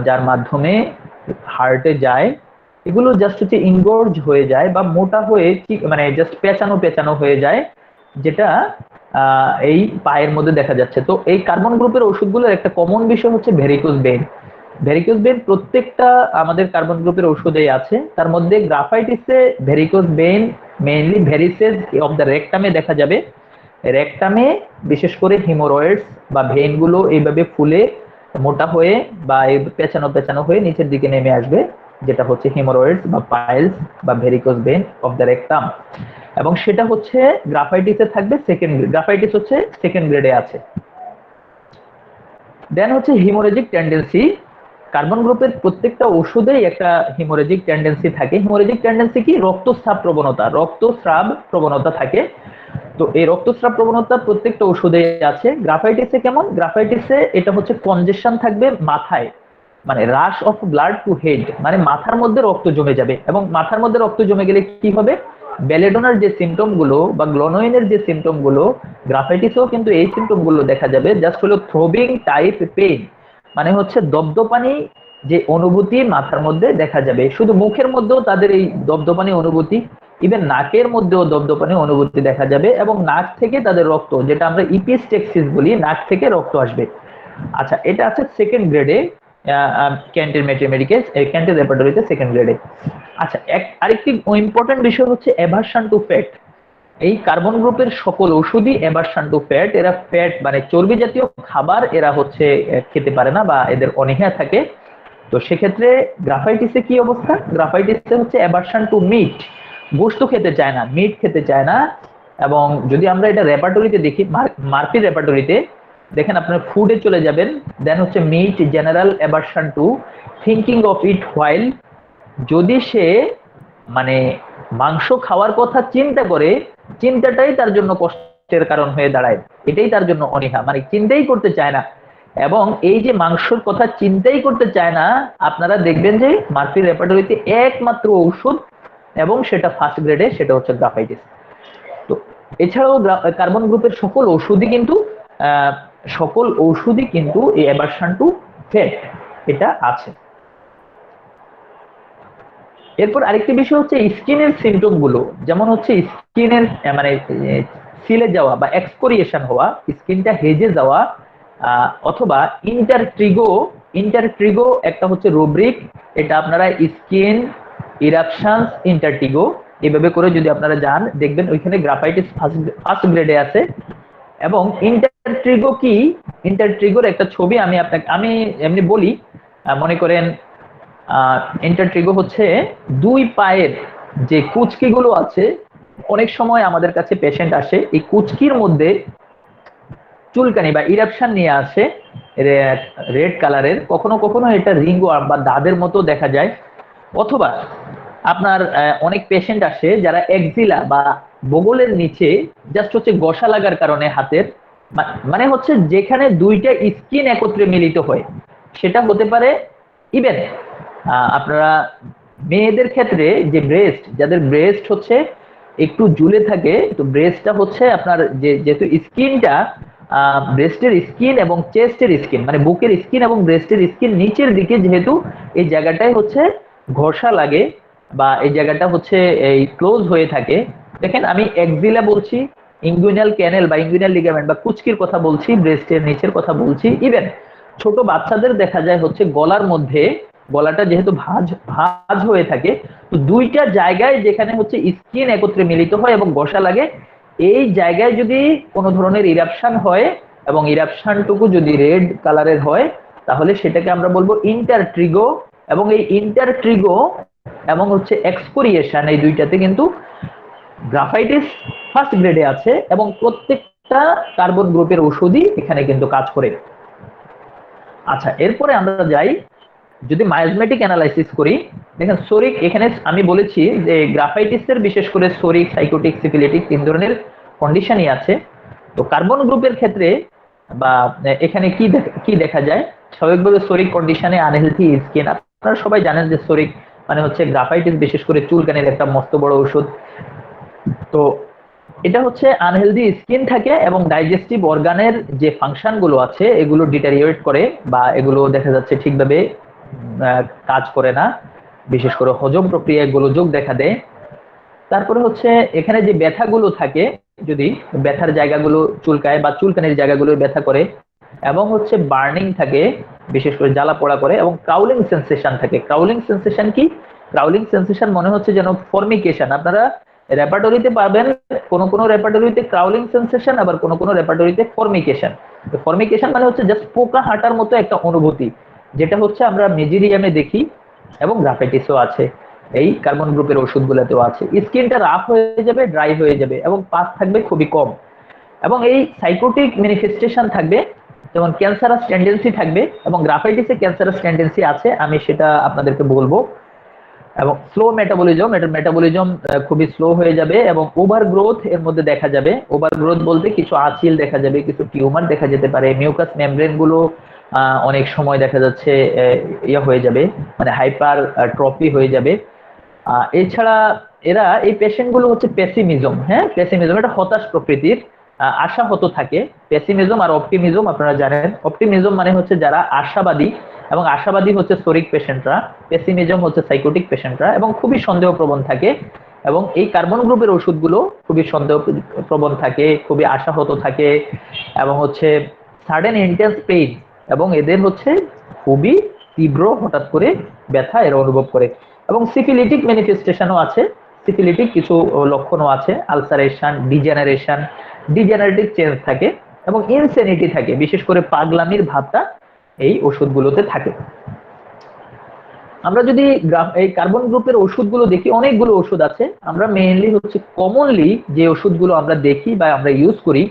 যার মাধ্যমে হার্টে যায়, এগুলো জাস্ট হচ্ছে ইনগর্জ হয়ে যায় বা মোটা হয়ে, মানে জাস্ট পেঁচানো পেঁচানো হয়ে যায়, যেটা এই পায়ের মধ্যে দেখা যাচ্ছে। তো এই কার্বন গ্রুপের ওষুধগুলোর একটা কমন বিষয় হচ্ছে ভেরিকোজ ভেইন। ভেরিকোজ ভেইন প্রত্যেকটা আমাদের কার্বন গ্রুপের ওষুধেই আছে। তার মধ্যে গ্রাফাইটিসে varicose vein mainly varices of the রেকটামে দেখা যাবে। রেকটামে বিশেষ করে হিমোরয়েডস বা ভেইন গুলো এইভাবে ফুলে মোটা হয়ে বা পেঁচানো পেঁচানো হয়ে নিচের দিকে নেমে আসবে, যেটা হচ্ছে হিমোরয়েডস বা পাইলস বা varicose vein of the rectum. এবং সেটা হচ্ছে গ্রাফাইটিসে থাকবে সেকেন্ড, গ্রাফাইটিস হচ্ছে সেকেন্ড গ্রেডে আছে। দেন হচ্ছে হিমোরেজিক টেন্ডেন্সি। কার্বন গ্রুপের প্রত্যেকটা ওষুধেই একটা হিমোরেজিক টেন্ডেন্সি থাকে। হিমোরেজিক টেন্ডেন্সি কি? রক্তস্রাব প্রবণতা, রক্তস্রাব প্রবণতা থাকে। তো এই রক্তস্রাব প্রবণতা প্রত্যেকটা ওষুধে আছে। গ্রাফাইটিসে কেমন? গ্রাফাইটিসে এটা হচ্ছে কনজেশন থাকবে মাথায়, মানে রাশ অফ ব্লাড টু হেড, মানে মাথার মধ্যে রক্ত জমে যাবে। এবং মাথার মধ্যে রক্ত জমে গেলে কি হবে? বেলেডোনার যে সিমটম গুলো বা গ্লোনোইনের যে সিমটম গুলো, গ্রাফাইটিসেও কিন্তু এই সিমটম গুলো দেখা যাবে। জাস্ট হলো থ্রোবিং টাইপ পেইন, মানে হচ্ছে দপদপানি যে অনুভূতি মাথার মধ্যে দেখা যাবে। শুধু মুখের মধ্যেও তাদের এই দপদপানি অনুভূতি, ইভেন নাকের মধ্যেও দপদপানি অনুভূতি দেখা যাবে। এবং নাক থেকে তাদের রক্ত, যেটা আমরা ইপিস্টেক্সিস বলি, নাক থেকে রক্ত আসবে। আচ্ছা, এটা আছে সেকেন্ড গ্রেডে, ক্যান্টের মেটেমেরিকেস, ক্যান্টের রেপার্টরিতে সেকেন্ড গ্রেডে। আচ্ছা, আরেকটি ইম্পর্টেন্ট বিষয় হচ্ছে অ্যাভারশন টু ফ্যাট। এই কার্বন গ্রুপের সকল ওষুধই অ্যাভারশন টু ফ্যাট। এরা ফ্যাট মানে চর্বি জাতীয় খাবার এরা হচ্ছে খেতে পারে না বা এদের অনীহা থাকে। তো সেক্ষেত্রে গ্রাফাইটিসে কি অবস্থা? গ্রাফাইটিসে হচ্ছে অ্যাভারশন টু মিট, গোশত খেতে চায় না, মিট খেতে চায় না। এবং যদি আমরা এটা রেপার্টরিতে দেখি, মার্ফি রেপার্টরিতে, দেখেন আপনার ফুডে চলে যাবেন, দেন হচ্ছে meet general aversion to thinking of it while, যদি সে মানে মাংস খাওয়ার কথা চিন্তা করে, চিন্তাটাই তার জন্য কষ্টের কারণ হয়ে দাঁড়ায়, এটাই তার জন্য অনীহা, মানে চিন্তাই করতে চায় না। এবং এই যে মাংসর কথা চিন্তাই করতে চায় না, আপনারা দেখবেন যে মার্ফির রেপার্টরিতে একমাত্র ঔষধ, এবং সেটা ফার্স্ট গ্রেডে, সেটা হচ্ছে গ্রাফাইটিস। তো এছাড়াও কার্বন গ্রুপের সকল ঔষধই কিন্তু এই অ্যাভারশন টু ফ্যাট এটা আছে। এরপর আরেকটি বিষয় হচ্ছে স্কিনের সিমটম গুলো, যেমন হচ্ছে স্কিনের মানে সিলে যাওয়া বা এক্সকোরিয়েশন হওয়া, স্কিনটা হেজে যাওয়া, অথবা ইন্টারট্রিগো একটা হচ্ছে রুব্রিক, এটা আপনারা স্কিন ইরাপশনস ইন্টারট্রিগো এভাবে করে যদি আপনারা যান, দেখবেন ওইখানে গ্রাফাইটিস ফার্স্ট গ্রেডে আছে। এবং ইন্টারট্রিগো কি, ইন্টারট্রিগোর একটা ছবি আমি এমনি বলি, মনে করেন ইন্টারট্রিগো হচ্ছে দুই পায়ের যে কুচকিগুলো আছে, অনেক সময় আমাদের কাছে পেশেন্ট আসে এই কুচকির মধ্যে চুলকানি বা ইরাপশন নিয়ে আসে রেড কালারের, কখনো কখনো এটা রিংওয়ার্ম বা দাদের মতো দেখা যায়। অথবা আপনার অনেক পেশেন্ট আসে যারা একজিলা বা বগলের নিচে জাস্ট হচ্ছে ঘষা লাগার কারণে হাতের, মানে হচ্ছে যেখানে দুইটা স্কিন একত্রে মিলিত হয়, সেটা হতে পারে ইভেন আপনারা মেয়েদের ক্ষেত্রে যে ব্রেস্ট, যাদের ব্রেস্ট হচ্ছে একটু ঝুলে থাকে, তো ব্রেস্টটা হচ্ছে আপনার যেহেতু স্কিনটা ব্রেস্টের স্কিন এবং চেস্টের স্কিন, মানে বুকের স্কিন এবং ব্রেস্টের স্কিন নিচের দিকে, যেহেতু এই জায়গাটায় হচ্ছে ঘষা লাগে বা এই জায়গাটা হচ্ছে এই ক্লোজ হয়ে থাকে। দেখেন আমি একজিলা বলছি, ইঙ্গুইনাল ক্যানেল বা ইঙ্গুইনাল লিগামেন্ট বা কুচকির কথা বলছি, ব্রেস্টের নিচের কথা বলছি। ইভেন ছোট বাচ্চাদের দেখা যায় হচ্ছে গলার মধ্যে, গলাটা যেহেতু ভাঁজ হয়ে থাকে, তো দুইটা জায়গায় যেখানে হচ্ছে স্কিন একত্রে মিলিত হয় এবং ঘষা লাগে, এই জায়গায় যদি কোনো ধরনের ইরাপশন হয় এবং ইরাপশনটুকু যদি রেড কালারের হয়, তাহলে সেটাকে আমরা বলবো ইন্টারট্রিগো। এবং এই ইন্টারট্রিগো এবং হচ্ছে এক্সকোরিয়েশন, এই দুইটাতে কিন্তু গ্রাফাইটিস ফার্স্ট গ্রেডে আছে, এবং প্রত্যেকটা কার্বন গ্রুপের ওষুধই এখানে কিন্তু কাজ করে। আচ্ছা, এরপরে আমরা যাই, যদি মায়োজমেটিক অ্যানালাইসিস করি, দেখেন সোরিক, এখানে আমি বলেছি যে গ্রাফাইটিসের বিশেষ করে সোরিক, সাইকোটিক, সিফিলিটিক তিন ধরনের কন্ডিশনই আছে। তো কার্বন গ্রুপের ক্ষেত্রে বা এখানে কি দেখা যায়, স্বাভাবিকভাবে সোরিক কন্ডিশনে আনহেলথি স্কিন, আপনারা সবাই জানেন যে সোরিক মানে হচ্ছে গ্রাফাইটিস বিশেষ করে চুলকানির একটা মস্ত বড় ওষুধ। তো এটা হচ্ছে আনহেলদি স্কিন থাকে এবং ডাইজেস্টিভ অর্গানের যে ফাংশন গুলো আছে এগুলো ডিটারিয়েট করে, বা এগুলো দেখা যাচ্ছে ঠিকভাবে কাজ করে না, বিশেষ করে হজম প্রক্রিয়া গোলযোগ দেখা দেয়। তারপরে হচ্ছে এখানে যে ব্যথাগুলো থাকে, যদি ব্যথার জায়গাগুলো চুলকায় বা চুলকানির জায়গাগুলো ব্যথা করে, এবং হচ্ছে বার্নিং থাকে, বিশেষ করে জ্বালা পোড়া করে, এবং ক্রাউলিং সেন্সেশন থাকে। ক্রাউলিং সেন্সেশন কি? ক্রাউলিং সেন্সেশন মনে হচ্ছে যেন ফর্মিকেশন। আপনারা রেপার্টরিতে পাবেন কোন কোন রেপার্টরিতে ক্রাউলিং সেন্সেশন, আবার কোন কোন রেপার্টরিতে ফর্মিকেশন। ফর্মিকেশন মানে হচ্ছে জাস্ট পোকা হাঁটার মতো একটা অনুভূতি, যেটা হচ্ছে আমরা মেজিরিয়ামে দেখি এবং গ্রাফাইটিসও আছে, এই কার্বন গ্রুপের ওষুধগুলোতেও আছে। স্কিনটা রাফ হয়ে যাবে, ড্রাই হয়ে যাবে, এবং পাস থাকবে খুবই কম, এবং এই সাইকোটিক ম্যানিফেস্টেশন থাকবে, যেমন ক্যান্সারাস টেন্ডেন্সি থাকবে, এবং গ্রাফাইটিসে ক্যান্সারাস টেন্ডেন্সি আছে, আমি সেটা আপনাদেরকে বলবো। এবং স্লো মেটাবলিজম, এটার মেটাবলিজম খুবই স্লো হয়ে যাবে, এবং ওভার গ্রোথ এর মধ্যে দেখা যাবে। ওভার গ্রোথ বলতে কিছু আঁচিল দেখা যাবে, কিছু টিউমার দেখা যেতে পারে, মিউকাস মেমব্রেন গুলো অনেক সময় দেখা যাচ্ছে ইয়ে হয়ে যাবে, মানে হাইপার ট্রফি হয়ে যাবে। এছাড়া এই পেশেন্ট গুলো হচ্ছে পেসিমিজম, হ্যাঁ পেসিমিজম এটা হতাশ প্রকৃতির, আশাহত থাকে। পেসিমিজম আর অপটিমিজম আপনারা জানেন, অপটিমিজম মানে হচ্ছে যারা আশাবাদী, এবং আশাবাদী হচ্ছে সোরিক পেশেন্টরা, পেসিমিজম হচ্ছে সাইকোটিক পেশেন্টরা, এবং খুবই সন্দেহপ্রবণ থাকে। এবং এই কার্বন গ্রুপের ওষুধগুলো খুবই সন্দেহপ্রবণ থাকে, খুবই আশাহত থাকে, এবং হচ্ছে সাডেন ইন্টেন্স পেইন, এবং এদের হচ্ছে খুবই তীব্র হঠাৎ করে ব্যথা এরা অনুভব করে। এবং সিফিলিটিক ম্যানিফেস্টেশনও আছে, সিফিলিটিক কিছু লক্ষণও আছে, আলসারেশন, ডিজেনারেটিভ চেঞ্জ থাকে, এবং ইনসেনিটি থাকে, বিশেষ করে পাগলামির ভাবটা এই ওষুধগুলোতে থাকে। আমরা যদি এই কার্বন গ্রুপের ওষুধগুলো দেখি, অনেকগুলো ওষুধ আছে, আমরা মেইনলি হচ্ছে কমনলি যে ওষুধগুলো আমরা দেখি বা আমরা ইউজ করি,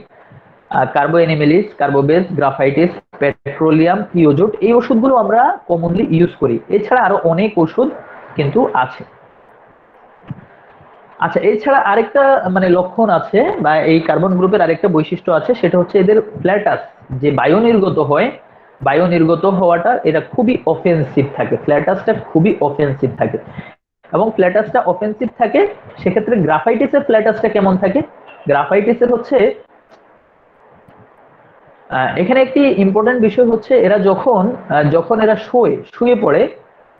কার্বোএনিমেলিস, কার্বোবেস, গ্রাফাইটিস, পেট্রোলিয়াম, ক্রিওজোট, এই ওষুধগুলো আমরা কমনলি ইউজ করি। এছাড়া আরো অনেক ওষুধ কিন্তু আছে। আচ্ছা, এছাড়া আরেকটা মানে লক্ষণ আছে বা এই কার্বন গ্রুপের আরেকটা বৈশিষ্ট্য আছে, সেটা হচ্ছে এদের ফ্ল্যাটাস যে বায়ু নির্গত হয়, বায়ু নির্গত হওয়াটা এটা খুবই অফেন্সিভ থাকে, ফ্ল্যাটাসটা খুবই অফেন্সিভ থাকে। এবং ফ্ল্যাটাসটা অফেন্সিভ থাকে, সেক্ষেত্রে গ্রাফাইটিসের ফ্ল্যাটাসটা কেমন থাকে? গ্রাফাইটিসের হচ্ছে এখানে একটি ইম্পর্টেন্ট বিষয় হচ্ছে এরা যখন এরা শুয়ে পড়ে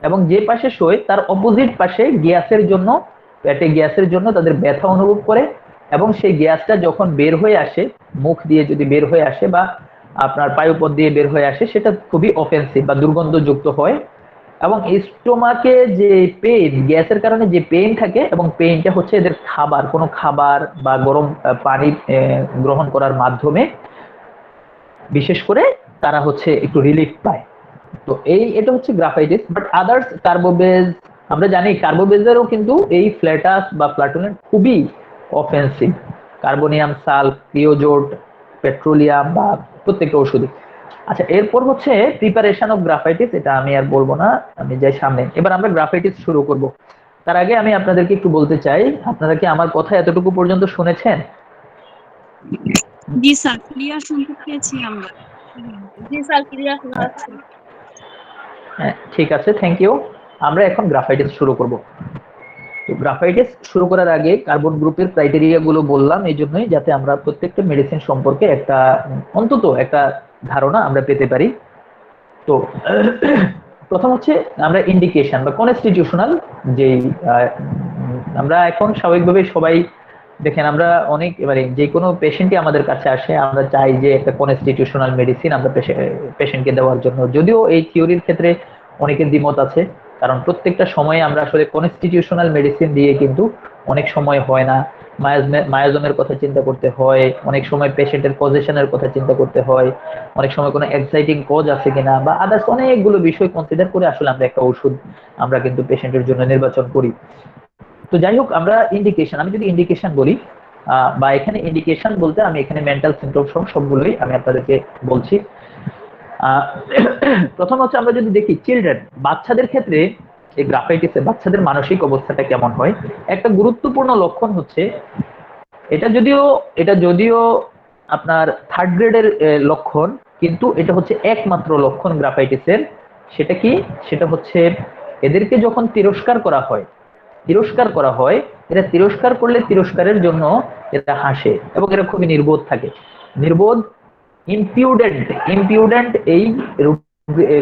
এবং যে পাশে শোয় তার অপোজিট পাশে গ্যাসের জন্য, পেটে গ্যাসের জন্য তাদের ব্যথা অনুভব করে, এবং সেই গ্যাসটা যখন বের হয়ে আসে, মুখ দিয়ে যদি বের হয়ে আসে বা আপনার পায়ুপথ দিয়ে বের হয়ে আসে, সেটা খুবই অফেন্সিভ বা দুর্গন্ধযুক্ত হয়। এবং স্টোমাকে যে পেইন, গ্যাসের কারণে যে পেইন থাকে, এবং পেইনটা হচ্ছে এদের কোনো খাবার বা গরম পানি গ্রহণ করার মাধ্যমে বিশেষ করে তারা হচ্ছে একটু রিলিফ পায়। তো এটা হচ্ছে গ্রাফাইটিস। বাট আদার্স কার্বোবেজ, আমরা জানি কার্বোবেজেরও কিন্তু এই ফ্ল্যাটাস বা প্লাটুলেন্ট খুবই offensive. Carbonium sulph, creosote, petroleum বা প্রত্যেকটা ওষুধে। আচ্ছা, এরপর হচ্ছে প্রিপারেশন অফ গ্রাফাইটিস, এটা আমি আর বলবো না, আমি যাই সামনে। এবার আমরা গ্রাফাইটিস শুরু করব। তার আগে আমি আপনাদেরকে একটু বলতে চাই, আপনারা কি আমার কথা এতটুকু পর্যন্ত শুনেছেন? জি স্যার, ক্লিয়ার শুনতে পেয়েছি আমরা। জি স্যার, ক্লিয়ার শোনা যাচ্ছে। হ্যাঁ, ঠিক আছে, থ্যাংক ইউ। আমরা এখন গ্রাফাইটিস শুরু করব। তো গ্রাফাইটিস শুরু করার আগে কার্বন গ্রুপের ক্রাইটেরিয়া গুলো বললাম এই জন্যই, যাতে আমরা প্রত্যেকটা মেডিসিন সম্পর্কে অন্তত একটা ধারণা আমরা পেতে পারি। তো প্রথম হচ্ছে আমরা ইন্ডিকেশন বা কনস্টিটিউশনাল, যেই আমরা এখন স্বাভাবিকভাবে সবাই দেখেন, আমরা অনেক এবারে যে কোনো পেশেন্টই আমাদের কাছে আসে, আমরা চাই যে একটা কনস্টিটিউশনাল মেডিসিন আমরা পেশেন্টকে দেওয়ার জন্য। যদিও এই থিওরির ক্ষেত্রে অনেকের দ্বিমত আছে, কারণ প্রত্যেকটা সময়ে আমরা আসলে কনস্টিটিউশনাল মেডিসিন দিয়ে কিন্তু অনেক সময় হয় না। মায়াজমের কথা চিন্তা করতে হয়, অনেক সময় পেশেন্টের পজিশনের কথা চিন্তা করতে হয়, অনেক সময় কোনো এক্সাইটিং কজ আছে কিনা বা আদার্স অনেকগুলো বিষয় কনসিডার করে আসলে আমরা একটা ওষুধ আমরা কিন্তু পেশেন্টের জন্য নির্বাচন করি। তো যাই হোক, আমরা ইন্ডিকেশন, আমি যদি ইন্ডিকেশন বলি বা এখানে ইন্ডিকেশন বলতে আমি এখানে মেন্টাল সিমটম সবগুলোই আমি আপনাদেরকে বলছি। প্রথম হচ্ছে আমরা যদি দেখি চিলড্রেন, বাচ্চাদের ক্ষেত্রে এই গ্রাফাইটিসে বাচ্চাদের মানসিক অবস্থাটা কেমন হয়, একটা গুরুত্বপূর্ণ লক্ষণ হচ্ছে এটা যদিও আপনার থার্ড গ্রেডের লক্ষণ, কিন্তু এটা হচ্ছে একমাত্র লক্ষণ গ্রাফাইটিসের। সেটা কি? সেটা হচ্ছে এদেরকে যখন তিরস্কার করা হয়, এরা তিরস্কার করলে তিরস্কারের জন্য এরা হাসে এবং এরা খুবই নির্বোধ থাকে। নির্বোধ, ইমপিউডেন্ট এই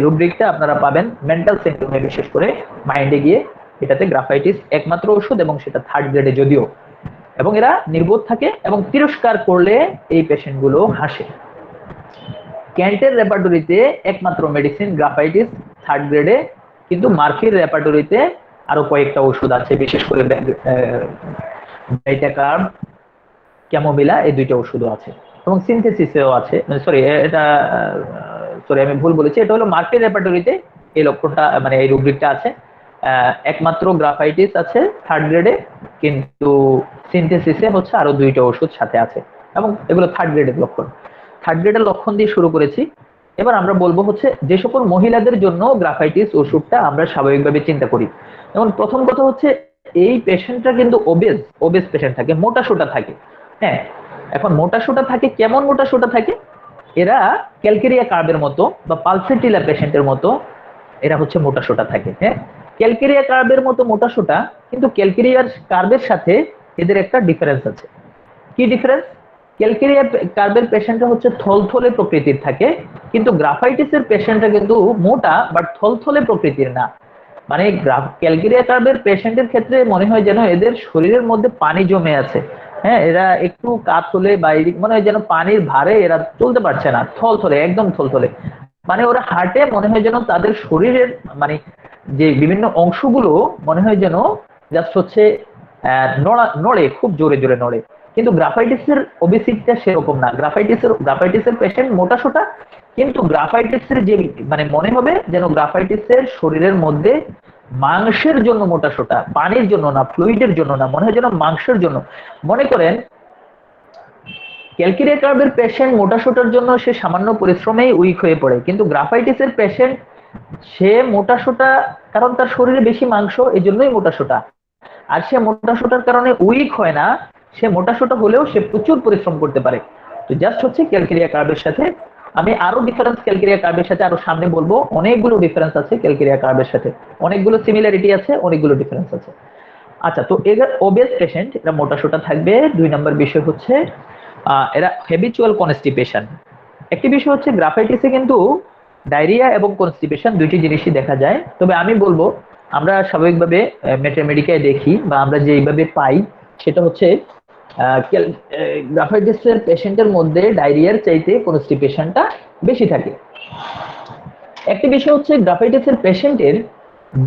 রুব্রিকটা আপনারা পাবেন মেন্টাল সিম্পটমে, বিশেষ করে মাইন্ডে গিয়ে। এটাতে গ্রাফাইটিস একমাত্র ওষুধ, এবং সেটা থার্ড গ্রেডে যদিও। এবং এরা নির্বোধ থাকে এবং তিরস্কার করলে এই পেশেন্ট গুলো হাসে। ক্যান্টের রেপার্টরিতে একমাত্র মেডিসিন গ্রাফাইটিস থার্ড গ্রেডে, কিন্তু মার্ফির রেপার্টরিতে আরো কয়েকটা ওষুধ আছে, বিশেষ করে ব্যাইটাকার্ব, ক্যামোমিলা, এই দুইটা ওষুধও আছে। এবং সিনথেসিসেও আছে, সরি আমি ভুল বলেছি, এটা হলো মার্ফির রেপার্টরিতে এই লক্ষণটা মানে এই রুব্রিকটা আছে। একমাত্র গ্রাফাইটিস আছে থার্ড গ্রেডে, কিন্তু সিনথেসিসে হচ্ছে আরো দুইটা ওষুধ সাথে আছে, এবং এগুলো থার্ড গ্রেডের লক্ষণ। থার্ড গ্রেডের লক্ষণ দিয়ে শুরু করেছি। এবার আমরা বলবো হচ্ছে যে সকল মহিলাদের জন্য গ্রাফাইটিস ওষুধটা আমরা স্বাভাবিকভাবে চিন্তা করি। যেমন প্রথম কথা হচ্ছে এই পেশেন্টটা কিন্তু ওবেজ পেশেন্ট থাকে, মোটা সোটা থাকে। হ্যাঁ, এখন মোটা সোটা থাকে, কেমন মোটা সোটা থাকে? এরা ক্যালকেরিয়া কার্বের মতো বা পালসেটিলা পেশেন্টের মতো এরা হচ্ছে মোটা সোটা থাকে। হ্যাঁ, ক্যালকেরিয়া কার্বের মতো মোটা সোটা, কিন্তু ক্যালকেরিয়ার কার্বের সাথে এদের একটা ডিফারেন্স আছে। কি ডিফারেন্স? ক্যালকেরিয়া কার্বের পেশেন্টরা হচ্ছে থলথলে প্রকৃতির থাকে, কিন্তু গ্রাফাইটিসের পেশেন্টরা কিন্তু মোটা বাট থলথলে প্রকৃতির না। মানে ক্যালকেরিয়া কার্বের পেশেন্টের ক্ষেত্রে মনে হয় যেন এদের শরীরের মধ্যে পানি জমে আছে। হ্যাঁ, এরা একটু কাত হলে বা মনে হয় যেন পানির ভারে এরা চলতে পারছে না, থলথলে, একদম থলথলে। মানে ওরা হাঁটে, মনে হয় যেন তাদের শরীরের মানে যে বিভিন্ন অংশগুলো মনে হয় যেন জাস্ট হচ্ছে নড়ে, খুব জোরে জোরে নড়ে। কিন্তু গ্রাফাইটিসের ওবেসিটিটা সেরকম না। গ্রাফাইটিসের পেশেন্ট মোটা সোটা, কিন্তু গ্রাফাইটিসের যে মানে মনে হবে যেন গ্রাফাইটিসের শরীরের মধ্যে মাংসের জন্য মোটা সোটা, পানির জন্য না, ফ্লুইডের জন্য না, মনে হয় যেন মাংসের জন্য। মনে করেন ক্যালকেরিয়া কার্ভের পেশেন্ট মোটাসোটার জন্য সে সামান্য পরিশ্রমেই উইক হয়ে পড়ে, কিন্তু গ্রাফাইটিসের পেশেন্ট সে মোটাসোটা কারণ তার শরীরে বেশি মাংস, এই জন্যই মোটাসোটা। আর সে মোটাসোটার কারণে উইক হয় না, সে মোটাসোটা হলেও সে প্রচুর পরিশ্রম করতে পারে। তো জাস্ট হচ্ছে ক্যালকেরিয়া কার্ভের সাথে আমি আরো ডিফারেন্স ক্যালকেরিয়া কার্ভের সাথে আরো সামনে বলবো, অনেকগুলো ডিফারেন্স আছে ক্যালকেরিয়া কার্ভের সাথে, অনেকগুলো সিমিলারিটি আছে, অনেকগুলো ডিফারেন্স আছে। আচ্ছা, তো এদের ওবেস পেশেন্ট এরা মোটাসোটা থাকবে। 2 নম্বর বিষয় হচ্ছে এরা হ্যাবিচুয়াল কনস্টিপেশন। একটি বিষয় হচ্ছে গ্রাফাইটিসে কিন্তু ডায়রিয়া এবং কনস্টিপেশন দুইটি জিনিসই দেখা যায়, তবে আমি বলবো আমরা স্বাভাবিকভাবে মেটামেডিকায় দেখি বা আমরা যেইভাবে পাই সেটা হচ্ছে গ্রাফাইটিসের পেশেন্টের মধ্যে ডায়রিয়ার চাইতে কনস্টিপেশনটা বেশি থাকে। একটি বিষয় হচ্ছে গ্রাফাইটিসের পেশেন্টের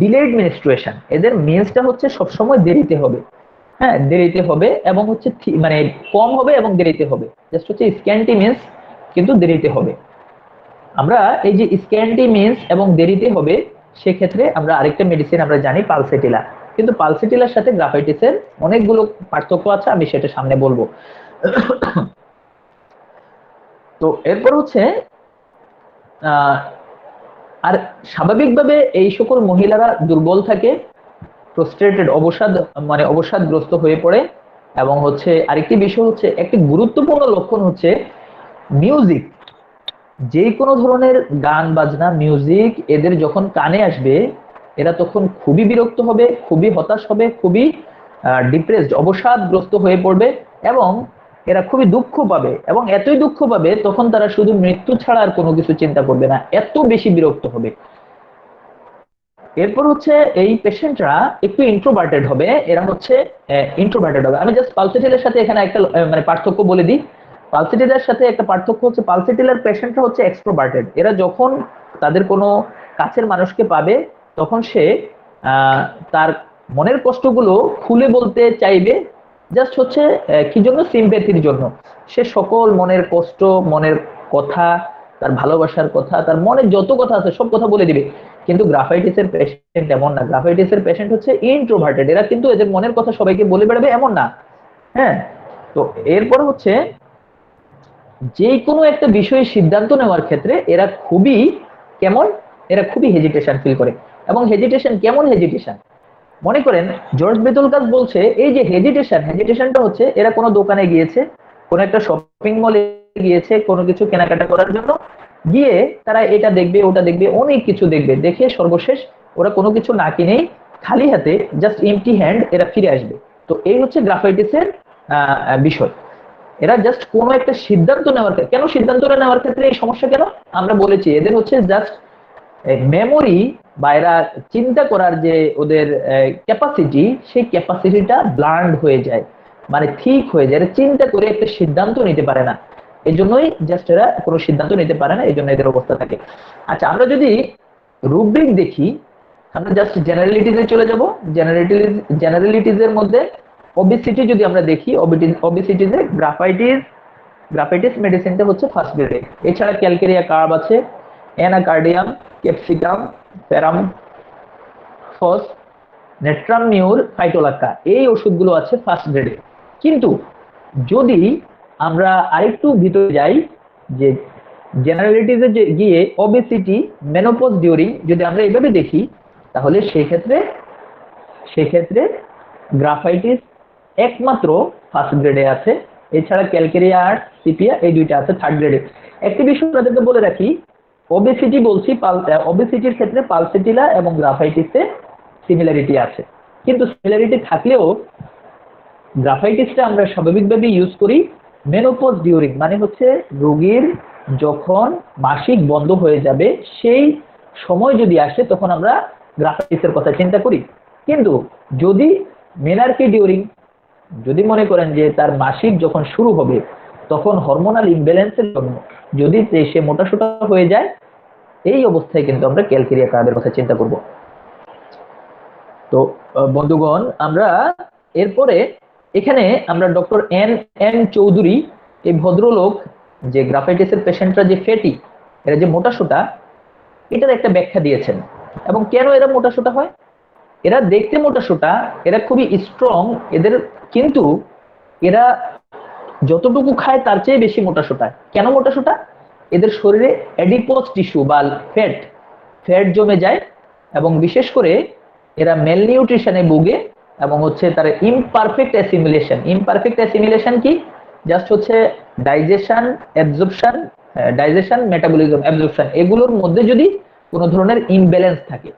ডিলেড মেনস্ট্রুয়েশন, এদের মেন্সটা হচ্ছে সবসময় দেরিতে হবে। হ্যাঁ, দেরিতে হবে এবং হচ্ছে মানে কম হবে এবং দেরিতে হবে, জাস্ট হচ্ছে স্ক্যান্টি মেন্স কিন্তু দেরিতে হবে। আমরা এই যে স্ক্যান্টি মেন্স এবং দেরিতে হবে, সেক্ষেত্রে আমরা আরেকটা মেডিসিন আমরা জানি পালসেটিলা, কিন্তু পালসেটিলার সাথে গ্রাফাইটিসের অনেকগুলো পার্থক্য আছে, আমি সেটা সামনে বলবো। তো এরপর হচ্ছে আর স্বাভাবিকভাবে এই সকল মহিলারা দুর্বল থাকে, ফ্রাস্ট্রেটেড, অবসাদ মানে অবসাদগ্রস্ত হয়ে পড়ে। এবং হচ্ছে আরেকটি বিষয় হচ্ছে একটি গুরুত্বপূর্ণ লক্ষণ হচ্ছে মিউজিক, যে কোনো ধরনের গান বাজনা মিউজিক এদের যখন কানে আসবে এরা তখন খুবই বিরক্ত হবে, খুবই হতাশ হবে, খুবই ডিপ্রেসড অবসাদগ্রস্ত হয়ে পড়বে এবং এরা খুবই দুঃখ পাবে, এবং এতই দুঃখ পাবে তখন তারা শুধু মৃত্যু ছাড়া আর কোনো কিছু চিন্তা করবে না, এত বেশি বিরক্ত হবে। এরপর হচ্ছে এই পেশেন্টরা একটু ইন্ট্রোভার্টেড হবে, এরা হচ্ছে ইন্ট্রোভার্টেড হবে। আমি জাস্ট পালসেটিলের সাথে এখানে একটা মানে পার্থক্য বলে দিই। পালসেটিলের সাথে একটা পার্থক্য হচ্ছে পালসেটিলের পেশেন্টরা হচ্ছে এক্সট্রোভার্টেড, এরা যখন তাদের কোনো কাছের মানুষকে পাবে তখন সে তার মনের কষ্টগুলো খুলে বলতে চাইবে, জাস্ট হচ্ছে কি জন্য, সিম্প্যাথির জন্য। সে সকল মনের কষ্ট, মনের কথা, তার ভালোবাসার কথা, তার মনে যত কথা আছে সব কথা বলে দিবে। কিন্তু গ্রাফাইটিসের পেশেন্ট এমন না, গ্রাফাইটিসের পেশেন্ট হচ্ছে ইন্ট্রোভার্টেড, এরা কিন্তু এদের মনের কথা সবাইকে বলে বেড়াবে এমন না। হ্যাঁ, তো এরপর হচ্ছে যে কোনো একটা বিষয়ে সিদ্ধান্ত নেওয়ার ক্ষেত্রে এরা খুবই কেমন, এরা খুবই হেজিটেশন ফিল করে। এবং হেজিটেশন কেমন হেজিটেশন, মনে করেন জর্জ বেতলকাস বলছে এই যে হেজিটেশনটা হচ্ছে এরা কোনো দোকানে গিয়েছে, কোনো একটা শপিং মলে গিয়েছে কোনো কিছু কেনাকাটা করার জন্য, গিয়ে তারা এটা দেখবে ওটা দেখবে অনেক কিছু দেখবে, দেখে সর্বশেষ ওরা কোনো কিছু না কিনেই খালি হাতে জাস্ট এমটি হ্যান্ড এরা ফিরে আসবে। তো এই হচ্ছে গ্রাফাইটিসের বিষয়। এরা জাস্ট কোনো একটা সিদ্ধান্ত নেওয়ার, কেন সিদ্ধান্ত নেওয়ার ক্ষেত্রে এই সমস্যা কেন, আমরা বলেছি এদের হচ্ছে জাস্ট মেমোরি বা এরা চিন্তা করার যে ওদের ক্যাপাসিটি, সেই ক্যাপাসিটিটা ব্লান্ড হয়ে যায়, মানে ঠিক হয়ে যায়, এরা চিন্তা করে একটা সিদ্ধান্ত নিতে পারে না, এই জন্যই জাস্ট এরা কোনো সিদ্ধান্ত নিতে পারে না, এই জন্য এদের অবস্থা থাকে। আচ্ছা, আমরা যদি রুব্রিক দেখি, আমরা জাস্ট জেনারেলিটিজে চলে যাব। জেনারেলিটিজের মধ্যে ওবেসিটি যদি আমরা দেখি, ওবেসিটিজে গ্রাফাইটিস মেডিসিনটা হচ্ছে ফার্স্ট গ্রেডে। এছাড়া ক্যালকেরিয়া কার্ভ আছে, অ্যানাকার্ডিয়াম, ক্যাপসিকাম, প্যারামফস, নেট্রামিউর, ফাইটোলাক্কা, এই ওষুধগুলো আছে ফার্স্ট গ্রেডে। কিন্তু যদি আমরা আরেকটু ভিতরে যাই, যে জেনারেলিটিজে গিয়ে ওবেসিটি, মেনোপজ ডিউরিং যদি আমরা এইভাবে দেখি, তাহলে সেক্ষেত্রে গ্রাফাইটিস একমাত্র ফার্স্ট গ্রেডে আছে। এছাড়া ক্যালকেরিয়া আর সিপিয়া এই দুইটা আছে থার্ড গ্রেডে। একটি বিষয় আপনাদেরকে বলে রাখি, ওবেসিটি বলছি, ওবেসিটির ক্ষেত্রে পালসেটিলা এবং গ্রাফাইটিসে সিমিলারিটি আছে, কিন্তু সিমিলারিটি থাকলেও গ্রাফাইটিসটা আমরা স্বাভাবিকভাবে ইউজ করি মেনোপজ ডিউরিং, মানে হচ্ছে রোগীর যখন মাসিক বন্ধ হয়ে যাবে সেই সময় যদি আসে তখন আমরা গ্রাফাইটিসের কথা চিন্তা করি। কিন্তু যদি মেনার্কি ডিউরিং, যদি মনে করেন যে তার মাসিক যখন শুরু হবে তখন হরমোনাল ইমব্যালেন্সের জন্য যদি সে মোটাসোটা হয়ে যায়, এই অবস্থায় কিন্তু আমরা ক্যালকেরিয়া কার্ভের কথা চিন্তা করব। তো বন্ধুগণ, আমরা এরপরে এখানে আমরা ডক্টর এন চৌধুরী, এই ভদ্রলোক যে গ্রাফাইটিসের পেশেন্টরা যে ফ্যাটি, এরা যে মোটাসোটা, এটার একটা ব্যাখ্যা দিয়েছেন। এবং কেন এরা মোটাসোটা হয়, এরা দেখতে মোটাসোটা, এরা খুবই স্ট্রং এদের, কিন্তু এরা যতটুকু খায় তার চেয়ে বেশি মোটাসোটা। কেন মোটাসোটা? এদের শরীরে অ্যাডিপোজ টিস্যু বা ফ্যাট ফ্যাট জমে যায়, এবং বিশেষ করে এরা মেলনিউট্রিশনে ভুগে, এবং হচ্ছে তার ইমপারফেক্ট অ্যাসিমিলেশন। ইমপারফেক্ট অ্যাসিমিলেশন কি? জাস্ট হচ্ছে digestion, absorption, digestion, metabolism, absorption, এগুলোর মধ্যে যদি কোনো ধরনের ইমব্যালেন্স থাকে,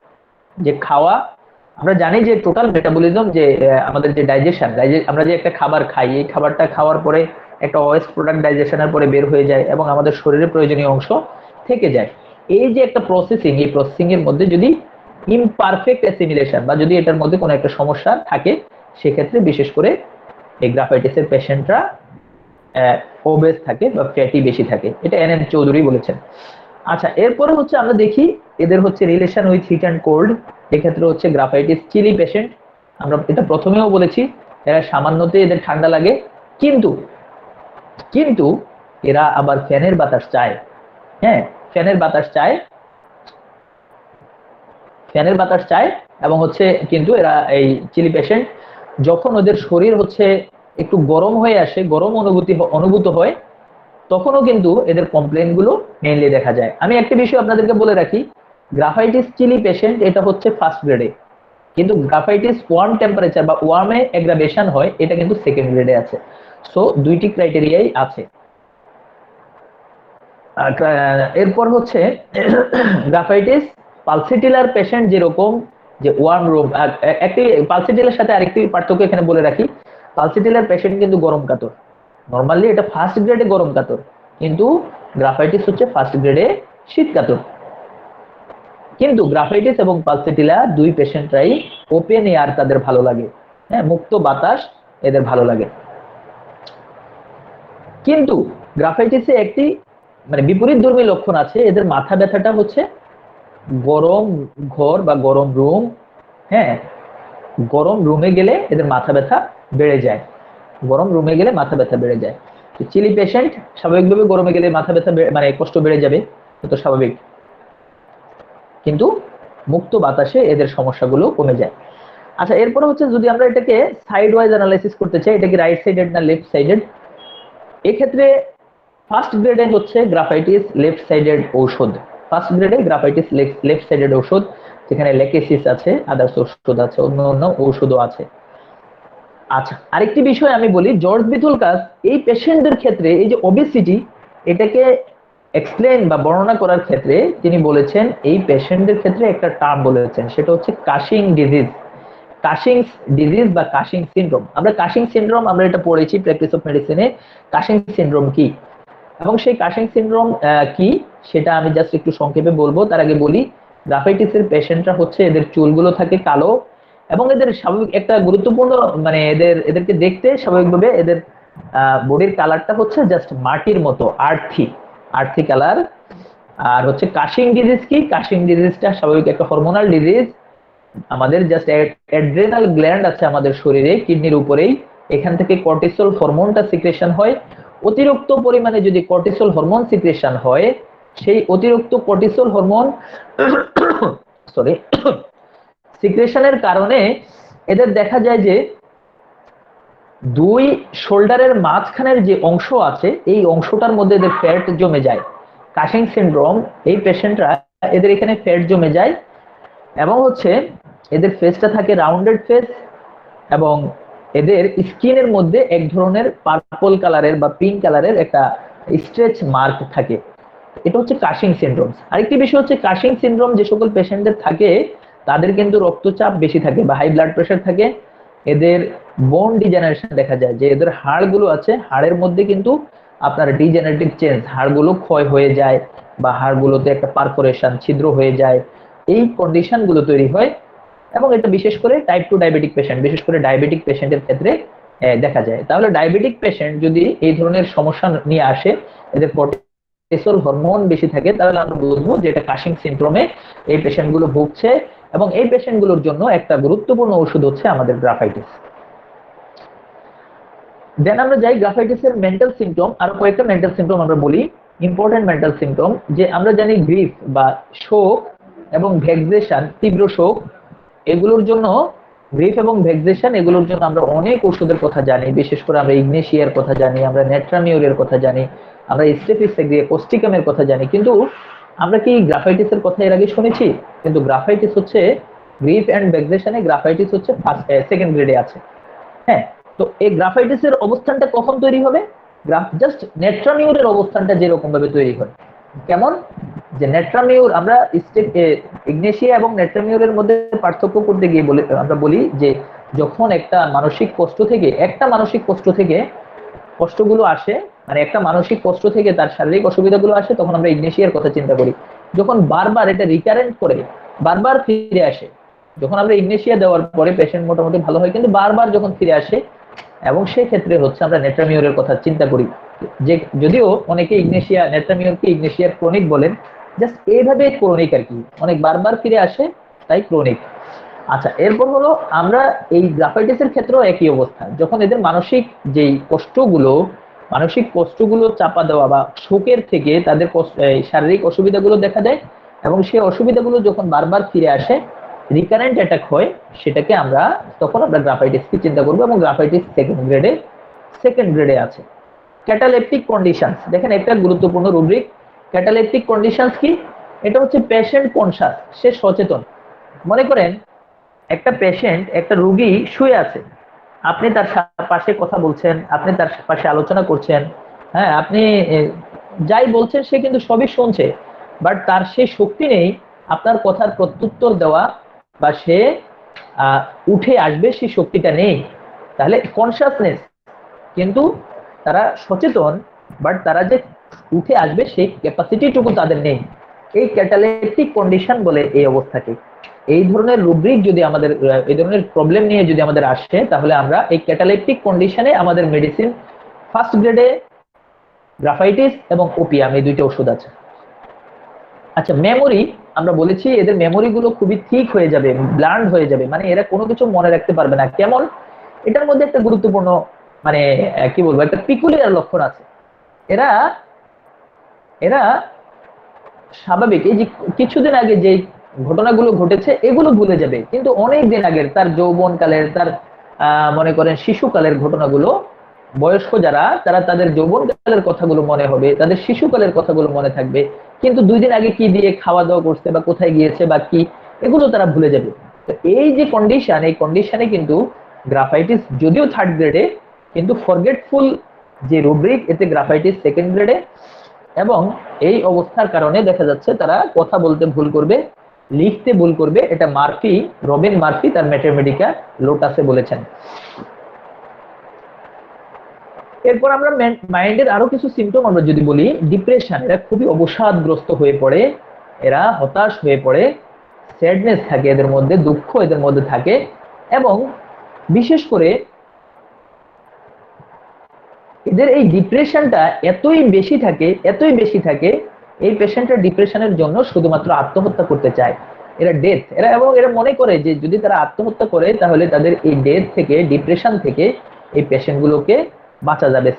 যে খাওয়া, আমরা জানি যে টোটাল মেটাবলিজম, যে আমাদের যে ডাইজেশন, আমরা যে একটা খাবার খাই, এই খাবারটা খাওয়ার পরে একটা ওয়েস্ট প্রোডাক্ট ডাইজেশনের পরে বের হয়ে যায় এবং আমাদের শরীরের প্রয়োজনীয় অংশ থেকে যায়। এই যে একটা প্রসেসিং, এই প্রসেসিং এর মধ্যে যদি ইমপারফেক্ট অ্যাসিমিলেশন বা যদি এটার মধ্যে কোনো একটা সমস্যা থাকে, সেক্ষেত্রে বিশেষ করে এই গ্রাফাইটিসের পেশেন্টরা ওবেস থাকে বা ফ্যাটি বেশি থাকে। এটা এন এম চৌধুরী বলেছেন। আচ্ছা, এরপরে হচ্ছে আমরা দেখি এদের হচ্ছে relation with heat and cold. এক্ষেত্রে হচ্ছে গ্রাফাইটিস চিলি পেশেন্ট, আমরা এটা প্রথমেও বলেছি, এরা সামান্যতে এদের ঠান্ডা লাগে, কিন্তু কিন্তু এরা আবার ফ্যানের বাতাস চায়। হ্যাঁ, ফ্যানের বাতাস চায়, ফ্যানের বাতাস চায়, এবং হচ্ছে কিন্তু এরা এই চিলি পেশেন্ট যখন ওদের শরীর হচ্ছে একটু গরম হয়ে আসে, গরম অনুভূত হয়, তখনও কিন্তু এদের কমপ্লেন গুলো মেইনলি দেখা যায়। আমি একটা বিষয় আপনাদেরকে বলে রাখি, গ্রাফাইটিস চিলি পেশেন্ট এটা হচ্ছে ফার্স্ট গ্রেডে, কিন্তু গ্রাফাইটিস ওয়ার্ম টেম্পারেচার বা ওয়ার্মে এগ্রাভেশন হয়, এটা কিন্তু সেকেন্ড গ্রেডে আছে। সো দুইটি ক্রাইটেরিয়াই আছে। এরপর হচ্ছে গ্রাফাইটিস পালসিটিলার পেশেন্ট যেরকম, যে ওয়ার্ম রুম, একটি পালসিটিলার সাথে আরেকটি পার্থক্য এখানে বলে রাখি, পালসিটিলার পেশেন্ট কিন্তু গরম কাতর, নরমালি এটা ফার্স্ট গ্রেডে গরম কাতর, কিন্তু গ্রাফাইটিস হচ্ছে ফার্স্ট গ্রেডে শীত কাতর। কিন্তু গ্রাফাইটিস এবং পালসিটিলা দুই পেশেন্টরাই ওপেন এয়ার তাদের ভালো লাগে, হ্যাঁ, মুক্ত বাতাস এদের ভালো লাগে। কিন্তু গ্রাফাইটিসে একটি মানে বিপরীত ধর্মী লক্ষণ আছে, এদের মাথা ব্যথাটা হচ্ছে গরম ঘর বা গরম রুম, হ্যাঁ, গরম রুমে গেলে এদের মাথা ব্যথা বেড়ে যায়, গরম রুমে গেলে মাথা ব্যথা বেড়ে যায়। চিলি পেশেন্ট স্বাভাবিকভাবে গরমে গেলে মাথা ব্যথা মানে কষ্ট বেড়ে যাবে, তো স্বাভাবিক, কিন্তু মুক্ত বাতাসে এদের সমস্যাগুলো কমে যায়। আচ্ছা, এরপরে হচ্ছে যদি আমরা এটাকে সাইড ওয়াইজ অ্যানালাইসিস করতে চাই, এটা কি রাইট সাইডেড না লেফট সাইডেড, এক্ষেত্রে ফার্স্ট গ্রেডে হচ্ছে গ্রাফাইটিস লেফট সাইডেড ঔষধ, ফার্স্ট গ্রেডে গ্রাফাইটিস লেফট সাইডেড ঔষধ, যেখানে লেকেসিস আছে, আদার্স ওষুধ আছে, অন্য অন্য ঔষধও আছে। আচ্ছা, আরেকটি বিষয় আমি বলি, জর্জ বিথুলকাস এই পেশেন্টদের ক্ষেত্রে এই যে ওবেসিটি, এটাকে এক্সপ্লেন বা বর্ণনা করার ক্ষেত্রে তিনি বলেছেন, এই পেশেন্টদের ক্ষেত্রে একটা টার্ম বলেছেন, সেটা হচ্ছে কাশিং ডিজিজ, কাশিং ডিজিজ বা কাশিং সিনড্রোম। আমরা কাশিং সিনড্রোম আমরা এটা পড়েছি প্র্যাকটিস অফ মেডিসিনে, কাশিং সিনড্রোম কি এবং সেই কাশিং সিনড্রোম কি সেটা আমি জাস্ট একটু সংক্ষেপে বলবো। তার আগে বলি, গ্রাফাইটিসের পেশেন্টরা হচ্ছে এদের চুলগুলো থাকে কালো, এবং এদের স্বাভাবিক একটা গুরুত্বপূর্ণ মানে এদেরকে দেখতে স্বাভাবিকভাবে এদের বডির কালারটা হচ্ছে জাস্ট মাটির মতো, আর্থি আর্থি কালার। আর হচ্ছে কাশিং ডিজিজ কি, কাশিং ডিজিজটা স্বাভাবিক একটা হরমোনাল ডিজিজ, আমাদের জাস্ট অ্যাড্রেনাল গ্ল্যান্ড আছে আমাদের শরীরে কিডনির উপরেই, এখান থেকে কর্টিসল হরমোনটা সিক্রেশন হয়। অতিরিক্ত পরিমাণে যদি কর্টিসল হরমোন সিক্রেশন হয়, সেই অতিরিক্ত কর্টিসল হরমোন সরি সিক্রেশনের কারণে এদের দেখা যায় যে দুই শোল্ডারের মাঝখানের যে অংশ আছে, এই অংশটার মধ্যে এদের ফ্যাট জমে যায়। কাশিং সিনড্রোম এই পেশেন্টরা, এদের এখানে ফ্যাট জমে যায়, এবং হচ্ছে এদের ফেসটা থাকে রাউন্ডেড ফেস, এবং এদের স্কিনের মধ্যে এক ধরনের পার্পল কালারের বা পিঙ্ক কালারের একটা স্ট্রেচ মার্ক থাকে। এটা হচ্ছে কাশিং সিনড্রোম। আরেকটি বিষয় হচ্ছে কাশিং সিনড্রোম যে সকল পেশেন্টদের থাকে, তাদের কিন্তু রক্তচাপ বেশি থাকে বা হাই ব্লাড প্রেশার থাকে, এদের বোন ডিজেনারেশন দেখা যায়, যে এদের হাড়গুলো আছে, হাড়ের মধ্যে কিন্তু আপনার ডিজেনারেটিভ চেঞ্জ, হাড়গুলো ক্ষয় হয়ে যায় বা হাড়গুলোতে একটা পারফোরেশন, ছিদ্র হয়ে যায়, এই কন্ডিশন গুলো তৈরি হয়। এবং এটা বিশেষ করে টাইপ 2 ডায়াবেটিক পেশেন্ট, বিশেষ করে ডায়াবেটিক পেশেন্টের ক্ষেত্রে দেখা যায়। তাহলে ডায়াবেটিক পেশেন্ট যদি এই ধরনের সমস্যা নিয়ে আসে, এদের কর্টিসল হরমোন বেশি থাকে, তাহলে আমরা বুঝবো যে এটা কাশিং সিনড্রোমে এই পেশেন্ট গুলো ভুগছে, এবং এই পেশেন্ট গুলোর জন্য একটা গুরুত্বপূর্ণ ওষুধ হচ্ছে আমাদের গ্রাফাইটিস। দেন আমরা যাই গ্রাফাইটিসের মেন্টাল সিমটম, আরো কয়েকটা মেন্টাল সিমটম আমরা বলি, ইম্পর্টেন্ট মেন্টাল সিমটম, যে আমরা জানি গ্রিফ বা শোক এবং ভেক্সেশন, তীব্র শোক, এগুলোর জন্য গ্রিফ এবং ভেক্সেশন এগুলোর জন্য আমরা অনেক ওষুধের কথা জানি, বিশেষ করে আমরা ইগনেশিয়ার কথা জানি, আমরা নেট্রামিউরের কথা জানি, আমরা স্টেফিক্সাম কোস্টিকামের কথা জানি, কিন্তু আমরা কি গ্রাফাইটিসের কথা এর আগে শুনেছি? কিন্তু গ্রাফাইটিস হচ্ছে গ্রিফ এন্ড ভেক্সেশনে গ্রাফাইটিস হচ্ছে সেকেন্ড গ্রেডে আছে। হ্যাঁ, তো এই গ্রাফাইটিসের অবস্থানটা কখন তৈরি হবে? জাস্ট নেট্রামিউরের অবস্থানটা যেরকম ভাবে তৈরি হয়, কেমন যে নেট্রামিউর আমরা ইগনেশিয়া এবং নেট্রামিউরের মধ্যে পার্থক্য করতে গিয়ে আমরা বলি যে যখন একটা মানসিক কষ্ট থেকে কষ্টগুলো আসে, মানে একটা মানসিক কষ্ট থেকে তার শারীরিক অসুবিধাগুলো আসে, তখন আমরা ইগনেশিয়ার কথা চিন্তা করি। যখন বারবার এটা রিকারেন্ট করে, বারবার ফিরে আসে, যখন আমরা ইগনেশিয়া দেওয়ার পরে পেশেন্ট মোটামুটি ভালো হয়, কিন্তু বারবার যখন ফিরে আসে, এবং সেই ক্ষেত্রে হচ্ছে আমরা নেট্রামিউরের কথা চিন্তা করি। যে যদিও অনেকে নেট্রামিউরকে ইগনেশিয়ার ক্রনিক বলেন, জাস্ট এইভাবে ক্রনিক আর কি, অনেক বারবার ফিরে আসে, তাই ক্রনিক। আচ্ছা, এরপর হলো আমরা এই গ্রাফাইটিসের ক্ষেত্রেও একই অবস্থা, যখন এদের মানসিক কষ্টগুলো চাপা দেওয়া বা শোকের থেকে তাদের শারীরিক অসুবিধাগুলো দেখা দেয়, এবং সেই অসুবিধাগুলো যখন বারবার ফিরে আসে, রিকারেন্ট অ্যাটাক হয়, তখন আমরা গ্রাফাইটিসকে চিন্তা করবো, এবং গ্রাফাইটিস সেকেন্ড গ্রেডে আছে। ক্যাটালেপটিক কন্ডিশনস, দেখেন একটা গুরুত্বপূর্ণ রুব্রিক। ক্যাটালেপটিক কন্ডিশনস কি? এটা হচ্ছে পেশেন্ট কনসাস, সে সচেতন। মনে করেন একটা রোগী শুয়ে আছে, আপনি তার পাশে কথা বলছেন, আপনি তার পাশে আলোচনা করছেন, হ্যাঁ, আপনি যাই বলছেন সে কিন্তু সবই শুনছে, বাট তার সেই শক্তি নেই আপনার কথার প্রত্যুত্তর দেওয়া, বা সে উঠে আসবে, সেই শক্তিটা নেই। তাহলে কনসাসনেস, কিন্তু তারা সচেতন, বাট তারা যে উঠে আসবে সেই ক্যাপাসিটিটুকু তাদের নেই। এই ক্যাটালেপটিক কন্ডিশন বলে এই অবস্থাকে। এই ধরনের রুব্রিক যদি আমাদের, এই ধরনের প্রবলেম নিয়ে যদি আমাদের আসে, তাহলে আমরা এই ক্যাটালেপটিক কন্ডিশনে আমাদের মেডিসিন ফার্স্ট গ্রেডে গ্রাফাইটিস এবং ওপিয়াম, এই দুইটা ওষুধ আছে। আচ্ছা, মেমোরি, আমরা বলেছি এদের মেমোরি গুলো খুবই ঠিক হয়ে যাবে, ব্লান্ড হয়ে যাবে, মানে এরা কোনো কিছু মনে রাখতে পারবে না। কেমন? এটার মধ্যে একটা গুরুত্বপূর্ণ, মানে কি বলবো, একটা পিকুলিয়ার লক্ষণ আছে। এরা এরা স্বাভাবিক, এই যে কিছুদিন আগে যে ঘটনাগুলো ঘটেছে এগুলো ভুলে যাবে, কিন্তু অনেক দিন আগের তার যৌবনকালের, তার মনে করেন শিশুকালের ঘটনাগুলো, বয়স্ক যারা, তারা তাদের যৌবনকালের কথাগুলো মনে হবে, তাদের শিশুকালের কথাগুলো মনে থাকবে, কিন্তু 2 দিন আগে কি দিয়ে খাওয়া দাওয়া করছে বা কোথায় গিয়েছে বা কি, এগুলো তারা ভুলে যাবে। তো এই যে কন্ডিশন, এই কন্ডিশনে কিন্তু গ্রাফাইটিস যদিও থার্ড গ্রেডে, কিন্তু ফরগেটফুল যে রুব্রিক, এতে গ্রাফাইটিস সেকেন্ড গ্রেডে। এবং এই অবস্থার কারণে দেখা যাচ্ছে তারা কথা বলতে ভুল করবে, লিখতে ভুল করবে। এটা রবিন মার্ফি তার ম্যাথমেটিকা লোটাসে বলেছেন। এরপর আমরা মাইন্ডের আরো কিছু সিমটম আমরা যদি বলি, ডিপ্রেশন, এরা খুবই অবসাদগ্রস্ত হয়ে পড়ে, এরা হতাশ হয়ে পড়ে, স্যাডনেস থাকে এদের মধ্যে, দুঃখ এদের মধ্যে থাকে, এবং বিশেষ করে এদের এই ডিপ্রেশনটা এতই বেশি থাকে, এই পেশেন্টের ডিপ্রেশনের জন্য শুধুমাত্র আত্মহত্যা করতে চায়, এবং এরা মনে করে যে যদি তারা আত্মহত্যা করে, তাহলে তাদের এই ডিপ্রেশন থেকে এই পেশেন্ট গুলোকে বাঁচা যাবে।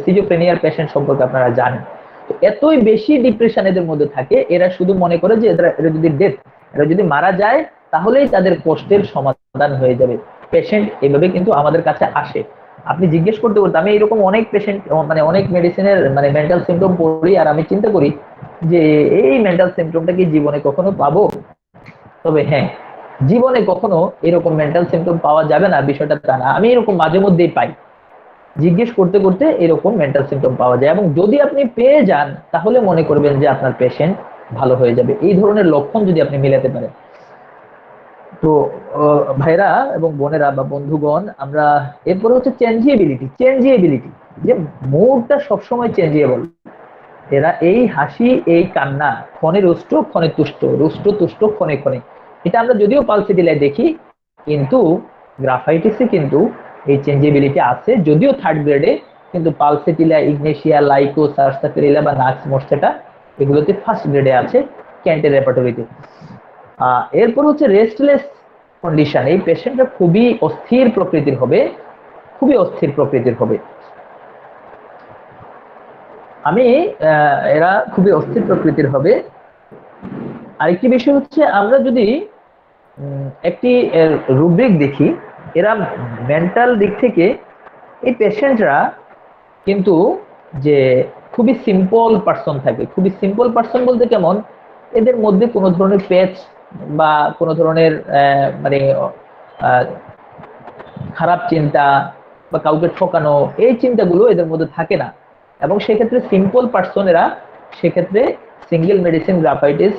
সিজোপ্রেনিয়ার পেশেন্ট সম্পর্কে আপনারা জানেন। তো এতই বেশি ডিপ্রেশন এদের মধ্যে থাকে, এরা শুধু মনে করে যে এরা যদি মারা যায়, তাহলেই তাদের কষ্টের সমাধান হয়ে যাবে। পেশেন্ট এভাবে কিন্তু আমাদের কাছে আসে, আপনি জিজ্ঞেস করতে করতে, আমি এরকম অনেক পেশেন্ট, মানে অনেক মেডিসিনের, মানে মেন্টাল সিমটম পড়ি, আর আমি চিন্তা করি যে এই মেন্টাল সিমটমটা কি জীবনে কখনো পাবো? তবে হ্যাঁ, জীবনে কখনো এরকম মেন্টাল সিমটম পাওয়া যাবে না বিষয়টা তা না, আমি এরকম মাঝে মধ্যেই পাই, জিজ্ঞেস করতে করতে এরকম মেন্টাল সিমটম পাওয়া যায়, এবং যদি আপনি পেয়ে যান, তাহলে মনে করবেন যে আপনার পেশেন্ট ভালো হয়ে যাবে। এই ধরনের লক্ষণ যদি আপনি মিলাতে পারেন। তো ভাইরা এবং বোনেরা বা বন্ধুগণ, আমরা এরপরে হচ্ছে চেঞ্জিএবিলিটি, যে মুডটা সবসময় চেঞ্জিয়েবল। এরা এই হাসি, এই কান্না, ক্ষণে রুষ্ট ক্ষণে তুষ্ট, রুষ্ট তুষ্ট ক্ষণে ক্ষণে, এটা আমরা যদিও পালসিটিলায় দেখি, কিন্তু গ্রাফাইটিসে কিন্তু এই চেঞ্জিবিলিটি আছে, যদিও থার্ড গ্রেডে, কিন্তু পালসিটিলা, ইগনেশিয়া, লাইকো, সার্সাফেরিলা বা নাক্স মর্সেটা, এগুলোতে ফার্স্ট গ্রেডে আছে ক্যান্টের রেপার্টরিতে। এরপর হচ্ছে রেস্টলেস কন্ডিশন, এই পেশেন্টটা খুবই অস্থির প্রকৃতির হবে, এরা খুবই অস্থির প্রকৃতির হবে। আরেকটি বিষয় হচ্ছে, আমরা যদি একটি রুব্রিক দেখি, এরা মেন্টাল দিক থেকে এই পেশেন্টরা কিন্তু যে খুবই সিম্পল পার্সন থাকে। খুবই সিম্পল পার্সন বলতে কেমন, এদের মধ্যে কোনো ধরনের পেচ বা কোনো ধরনের মানে খারাপ চিন্তা বা কাউকে ঠকানো, এই চিন্তাগুলো এদের মধ্যে থাকে না। এবং সেক্ষেত্রে সিম্পল পার্সন এরা, সেক্ষেত্রে সিঙ্গেল মেডিসিন গ্রাফাইটিস,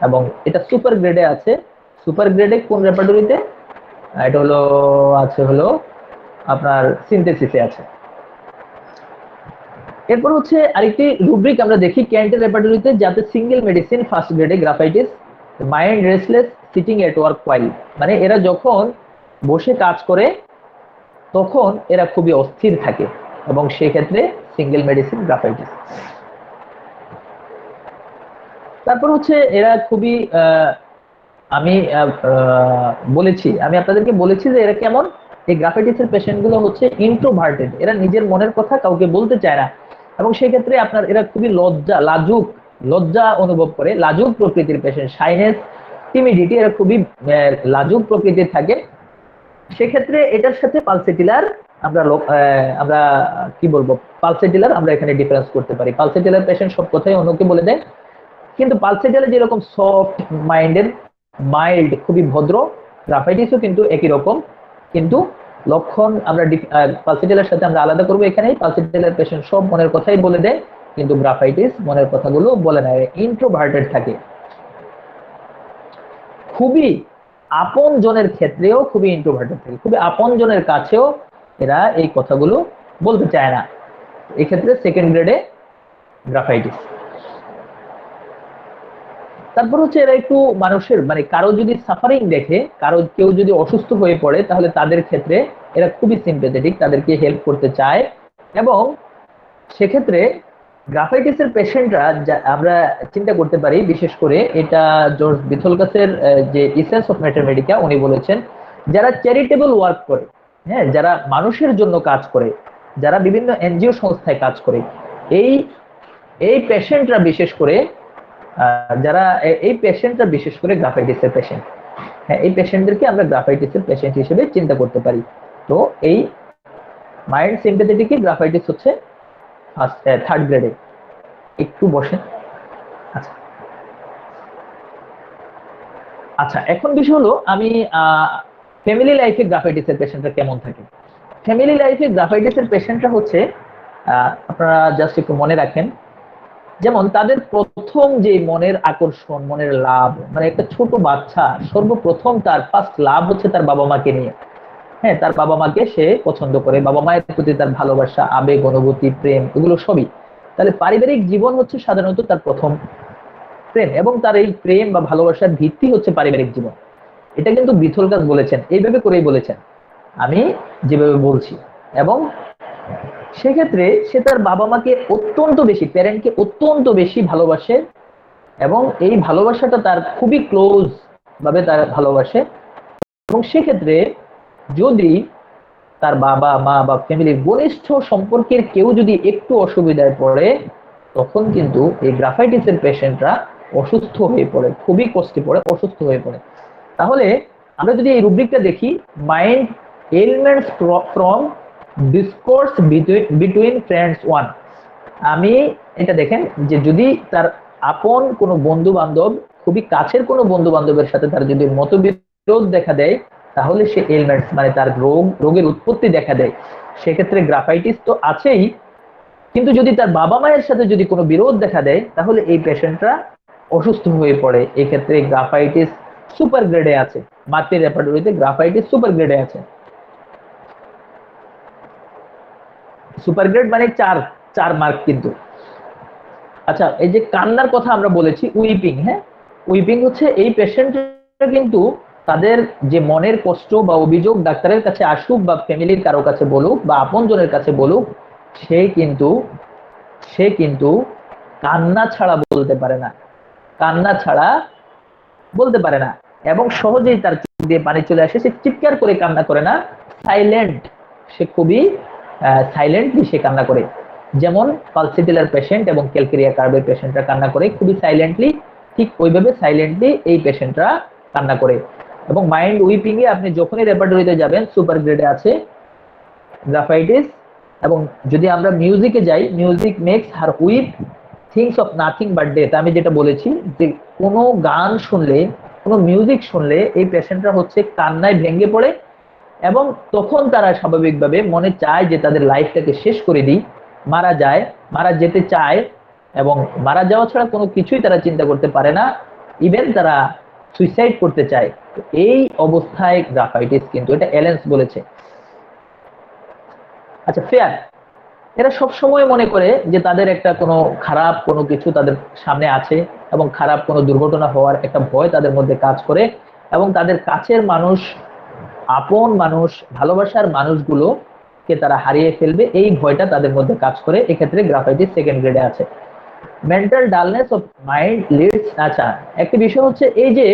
এবং এটা সুপার গ্রেডে আছে। সুপার গ্রেডে কোন রেপার্টরিতে? এটা হলো আছে হলো আপনার সিনথেসিসে আছে। এরপর হচ্ছে আরেকটি রুব্রিক আমরা দেখি ক্যান্টের রেপার্টরিতে, যাতে সিঙ্গেল মেডিসিন ফার্স্ট গ্রেডে graphites, mind restless, sitting at work while, মানে এরা যখন বসে কাজ করে তখন এরা খুবই অস্থির থাকে, এবং সেক্ষেত্রে সিঙ্গেল মেডিসিন গ্রাফাইটিস। তারপর হচ্ছে এরা খুবই আমি আপনাদেরকে বলেছি যে এরা কেমন, এই গ্রাফাইটিসের পেশেন্ট গুলো হচ্ছে ইন্ট্রোভার্টেড, এরা নিজের মনের কথা কাউকে বলতে চায় না, এবং সেক্ষেত্রে আপনার এরা খুবই লজ্জা অনুভব করে, লাজুক প্রকৃতির পেশেন্ট, শাইনেস, টিমিডিটি, এরা খুবই লাজুক প্রকৃতির থাকে। সেক্ষেত্রে এটার সাথে পালসেটিলার আমরা কি বলবো, পালসেটিলার আমরা এখানে ডিফারেন্স করতে পারি। পালসেটিলার পেশেন্ট সব কথাই অন্যকে বলে দেয়, কিন্তু পালসেটিলার যেরকম সফট মাইন্ডের, মাইল্ড, খুবই ভদ্র, গ্রাফাইটিসও কিন্তু একই রকম, কিন্তু লক্ষণ আমরা পালসেটিলার সাথে আমরা আলাদা করবো। এখানে পালসেটিলার পেশেন্ট সব মনের কথাই বলে দেয়, কিন্তু গ্রাফাইটিস মনের কথাগুলো বলে না, ইন্ট্রোভার্টেড থাকে। খুবই আপন জনের ক্ষেত্রেও খুবই ইন্ট্রোভার্টেড থাকে, খুবই আপন জনের কাছেও এরা এই কথাগুলো বলতে চায় না, এক্ষেত্রে সেকেন্ড গ্রেডে গ্রাফাইটিস। তারপর হচ্ছে এরা একটু মানুষের মানে কারো যদি সাফারিং দেখে, কেউ যদি অসুস্থ হয়ে পড়ে, তাহলে তাদের ক্ষেত্রে এরা খুবই সিম্পেথেটিক, তাদেরকে হেল্প করতে চায়। এবং সেক্ষেত্রে গ্রাফাইটিসের পেশেন্টরা আমরা চিন্তা করতে পারি, বিশেষ করে এটা জর্জ বিথলকাসের যে ইসেন্স অফ ম্যাটারমেডিকা, উনি বলেছেন যারা চ্যারিটেবল ওয়ার্ক করে, হ্যাঁ, যারা মানুষের জন্য কাজ করে, যারা বিভিন্ন এনজিও সংস্থায় কাজ করে, এই পেশেন্টরা বিশেষ করে বিশেষ করে গ্রাফাইটিসের পেশেন্ট, হ্যাঁ, এই পেশেন্টদেরকে আমরা গ্রাফাইটিসের পেশেন্ট হিসেবে চিন্তা করতে পারি। তো এই মাইল্ড সিম্পেথেটিক গ্রাফাইটিস হচ্ছে থার্ড গ্রেডে। একটু বসেন। আচ্ছা, এখন বিষয় হলো আমি ফ্যামিলি লাইফে গ্রাফাইটিসের পেশেন্টরা কেমন থাকে। ফ্যামিলি লাইফে গ্রাফাইটিসের পেশেন্টরা হচ্ছে আপনারা জাস্ট একটু মনে রাখেন, যেমন তাদের প্রথম যে মনের আকর্ষণ, মনের লাভ, মানে একটা ছোট বাচ্চা সর্বপ্রথম তার ফার্স্ট লাভ হচ্ছে তার বাবা মাকে নিয়ে। হ্যাঁ, তার বাবা মাকে সে পছন্দ করে, বাবা মায়ের প্রতি তার ভালোবাসা, আবেগ, অনুভূতি, প্রেম, এগুলো সবই। তাহলে পারিবারিক জীবন হচ্ছে সাধারণত তার প্রথম প্রেম, এবং তার এই প্রেম বা ভালোবাসার ভিত্তি হচ্ছে পারিবারিক জীবন। এটা কিন্তু বিথলকাস বলেছেন, এইভাবে করেই বলেছেন, আমি যেভাবে বলছি। এবং সেক্ষেত্রে সে তার বাবা মাকে অত্যন্ত বেশি, প্যারেন্টকে অত্যন্ত বেশি ভালোবাসে, এবং এই ভালোবাসাটা তার খুবই ক্লোজ ভাবে তার ভালোবাসে। এবং সেক্ষেত্রে যদি তার বাবা মা বা ফ্যামিলির ঘনিষ্ঠ সম্পর্কের কেউ যদি একটু অসুবিধায় পড়ে, তখন কিন্তু এই গ্রাফাইটিসের পেশেন্টরা অসুস্থ হয়ে পড়ে, খুবই কষ্টে পড়ে, অসুস্থ হয়ে পড়ে। তাহলে আমরা যদি এই রুব্রিকটা দেখি, mind elements from discourse between friends one, আমি এটা দেখেন যে যদি তার আপন কোনো বন্ধু বান্ধব, খুবই কাছের কোনো বন্ধু বান্ধবের সাথে তার যদি মতবিরোধ দেখা দেয়, তাহলে সে এলিমেন্টস মানে তার রোগের উৎপত্তি দেখা দেয়। সেক্ষেত্রে গ্রাফাইটিস তো আছেই, কিন্তু যদি তার বাবা মায়ের সাথে যদি কোনো বিরোধ দেখা দেয়, তাহলে এই পেশেন্টরা অসুস্থ হয়ে পড়ে। এই ক্ষেত্রে গ্রাফাইটিস সুপার গ্রেডে আছে, মাতৃ রেপার্টরিতে গ্রাফাইটিস সুপার গ্রেডে আছে। সুপার গ্রেড মানে 4 মার্ক কিন্তু। আচ্ছা, এই যে কান্নার কথা আমরা বলেছি, উইপিং, হ্যাঁ, উইপিং হচ্ছে এই পেশেন্টরা কিন্তু তাদের যে মনের কষ্ট বা অভিযোগ ডাক্তারের কাছে আসুক বা ফ্যামিলির কারো কাছে বলুক বা আপনজনের কাছে বলুক, সে কিন্তু কান্না ছাড়া বলতে পারে না, কান্না ছাড়া বলতে পারে না, এবং সহজেই তার চোখ দিয়ে পানি চলে আসে। সে চিৎকার করে কান্না করে না, সাইলেন্ট, সে খুবই সাইলেন্টলি সে কান্না করে। যেমন পালসিটিলার পেশেন্ট এবং ক্যালকেরিয়া কার্ভের পেশেন্টরা কান্না করে খুবই সাইলেন্টলি, ঠিক ওইভাবে সাইলেন্টলি এই পেশেন্টরা কান্না করে। এবং মাইন্ড উইপিং এ আপনি যখনই রেপার্টরিতে যাবেন সুপার গ্রেডে আছে গ্রাফাইটিস। এবং যদি আমরা মিউজিকে যাই, music makes her weep thinks of nothing but death. আমি যেটা বলেছি যে কোনো গান শুনলে, কোনো মিউজিক শুনলে এই পেশেন্টরা হচ্ছে কান্নায় ভেঙে পড়ে এবং তখন তারা স্বাভাবিকভাবে মনে চায় যে তাদের লাইফটাকে শেষ করে দিই, মারা যায়, মারা যেতে চায় এবং মারা যাওয়া ছাড়া কোনো কিছুই তারা চিন্তা করতে পারে না, ইভেন তারা সুইসাইড করতে চায়। এই অবস্থায় গ্রাফাইটিস কিন্তু, এটা এলেন্স বলেছে। আচ্ছা, ফেয়ার, এরা সব সময় মনে করে যে তাদের একটা কোনো খারাপ কোনো কিছু তাদের সামনে আছে এবং খারাপ কোনো দুর্ঘটনা হওয়ার একটা ভয় তাদের মধ্যে কাজ করে এবং তাদের কাছের মানুষ, আপন মানুষ, ভালোবাসার মানুষগুলোকে তারা হারিয়ে ফেলবে, এই ভয়টা তাদের মধ্যে কাজ করে। এক্ষেত্রে গ্রাফাইটিস সেকেন্ড গ্রেডে আছে। Mental dullness of mind leads, আচ্ছা একটা বিষয় হচ্ছে এই যে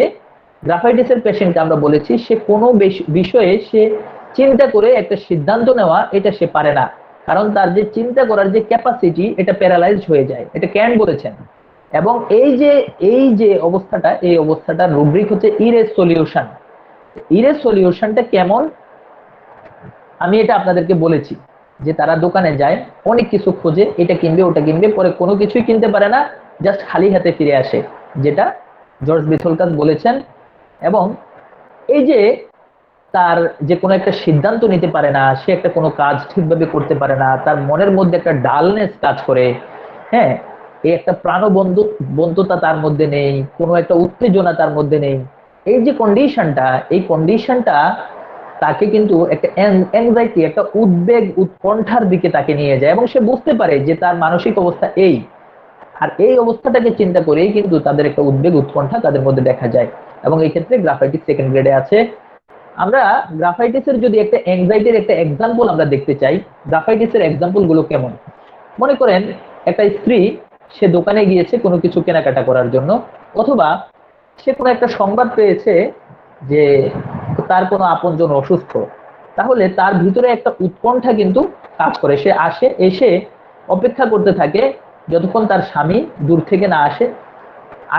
গ্রাফাইটিসের পেশেন্ট আমরা বলেছি সে কোনো বিষয়ে সে চিন্তা করে একটা সিদ্ধান্ত নেওয়া এটা সে পারে না, কারণ তার যে চিন্তা করার যে ক্যাপাসিটি এটা প্যারালাইজড হয়ে যায়, এটা ক্যান বলেছেন। এবং এই যে অবস্থাটা, এই অবস্থাটার রুব্রিক হচ্ছে ইরেসলিউশন। ইরেসলিউশনটা কেমন আমি এটা আপনাদেরকে বলেছি যে তারা দোকানে যায়, অনেক কিছু খোঁজে, এটা কিনবে ওটা কিনবে, পরে কোনো কিছুই কিনতে পারে না, জাস্ট খালি হাতে ফিরে আসে, যেটা জর্জ বিথলকাস বলেছেন। এবং এই যে তার যে কোনো একটা সিদ্ধান্ত নিতে পারে না, সে একটা কোনো কাজ ঠিকভাবে করতে পারে না, তার মনের মধ্যে একটা ডালনেস কাজ করে, হ্যাঁ, এই একটা প্রাণবন্ততা তার মধ্যে নেই, কোনো একটা উত্তেজনা তার মধ্যে নেই, এই যে কন্ডিশনটা, এই কন্ডিশনটা তাকে কিন্তু একটা অ্যাংজাইটি, একটা উদ্বেগ, উৎকণ্ঠার দিকে তাকে নিয়ে যায় এবং সে বুঝতে পারে যে তার মানসিক অবস্থা এই, আর এই অবস্থাটাকে চিন্তা করেই কিন্তু তাদের একটা উদ্বেগ উৎকণ্ঠা তাদের মধ্যে দেখা যায়। এবং এই ক্ষেত্রে গ্রাফাইটিস সেকেন্ড গ্রেডে আছে। আমরা গ্রাফাইটিসের যদি একটা অ্যাংজাইটির একটা এক্সাম্পল আমরা দেখতে চাই, গ্রাফাইটিসের এক্সাম্পল গুলো কেমন, মনে করেন একটা স্ত্রী সে দোকানে গিয়েছে কোনো কিছু কেনাকাটা করার জন্য, অথবা সে কোনো একটা সংবাদ পেয়েছে যে তার কোনো আপনজন অসুস্থ, তাহলে তার ভিতরে একটা উৎকণ্ঠা কিন্তু কাজ করে। সে আসে, এসে অপেক্ষা করতে থাকে যতক্ষণ তার স্বামী দূর থেকে না আসে।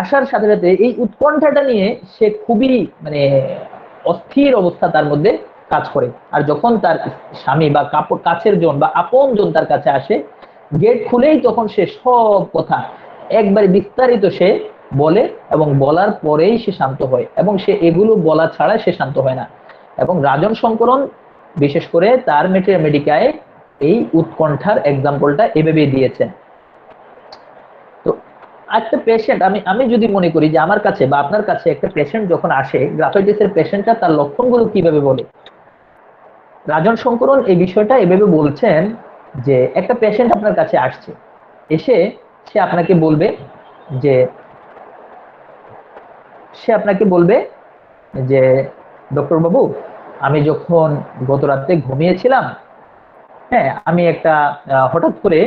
আসার সাথে সাথে এই উৎকণ্ঠাটা নিয়ে সে খুবই মানে অস্থির অবস্থা তার মধ্যে কাজ করে। আর যখন তার স্বামী বা কাছের জন বা আপন জন তার কাছে আসে, গেট খুলেই তখন সে সব কথা একবারে বিস্তারিত সে বলে এবং বলার পরেই সে শান্ত হয়, এবং সে এগুলো বলা ছাড়া সে শান্ত হয় না। এবং রাজন শঙ্করন বিশেষ করে তার মেডিকায় এই উৎকণ্ঠার এক্সাম্পলটা এভাবে দিয়েছেন। তো একটা পেশেন্ট, আমি যদি মনে করি যে আমার কাছে বা আপনার কাছে একটা পেশেন্ট যখন আসে, গ্রাফাইটিসের পেশেন্টটা তার লক্ষণগুলো কিভাবে বলে, রাজন শঙ্করন এই বিষয়টা এভাবে বলছেন যে একটা পেশেন্ট আপনার কাছে আসছে, এসে সে আপনাকে বলবে যে ডক্টর বাবু, আমি যখন গত রাতে ঘুমিয়েছিলাম, হ্যাঁ, আমি একটা হঠাৎ করে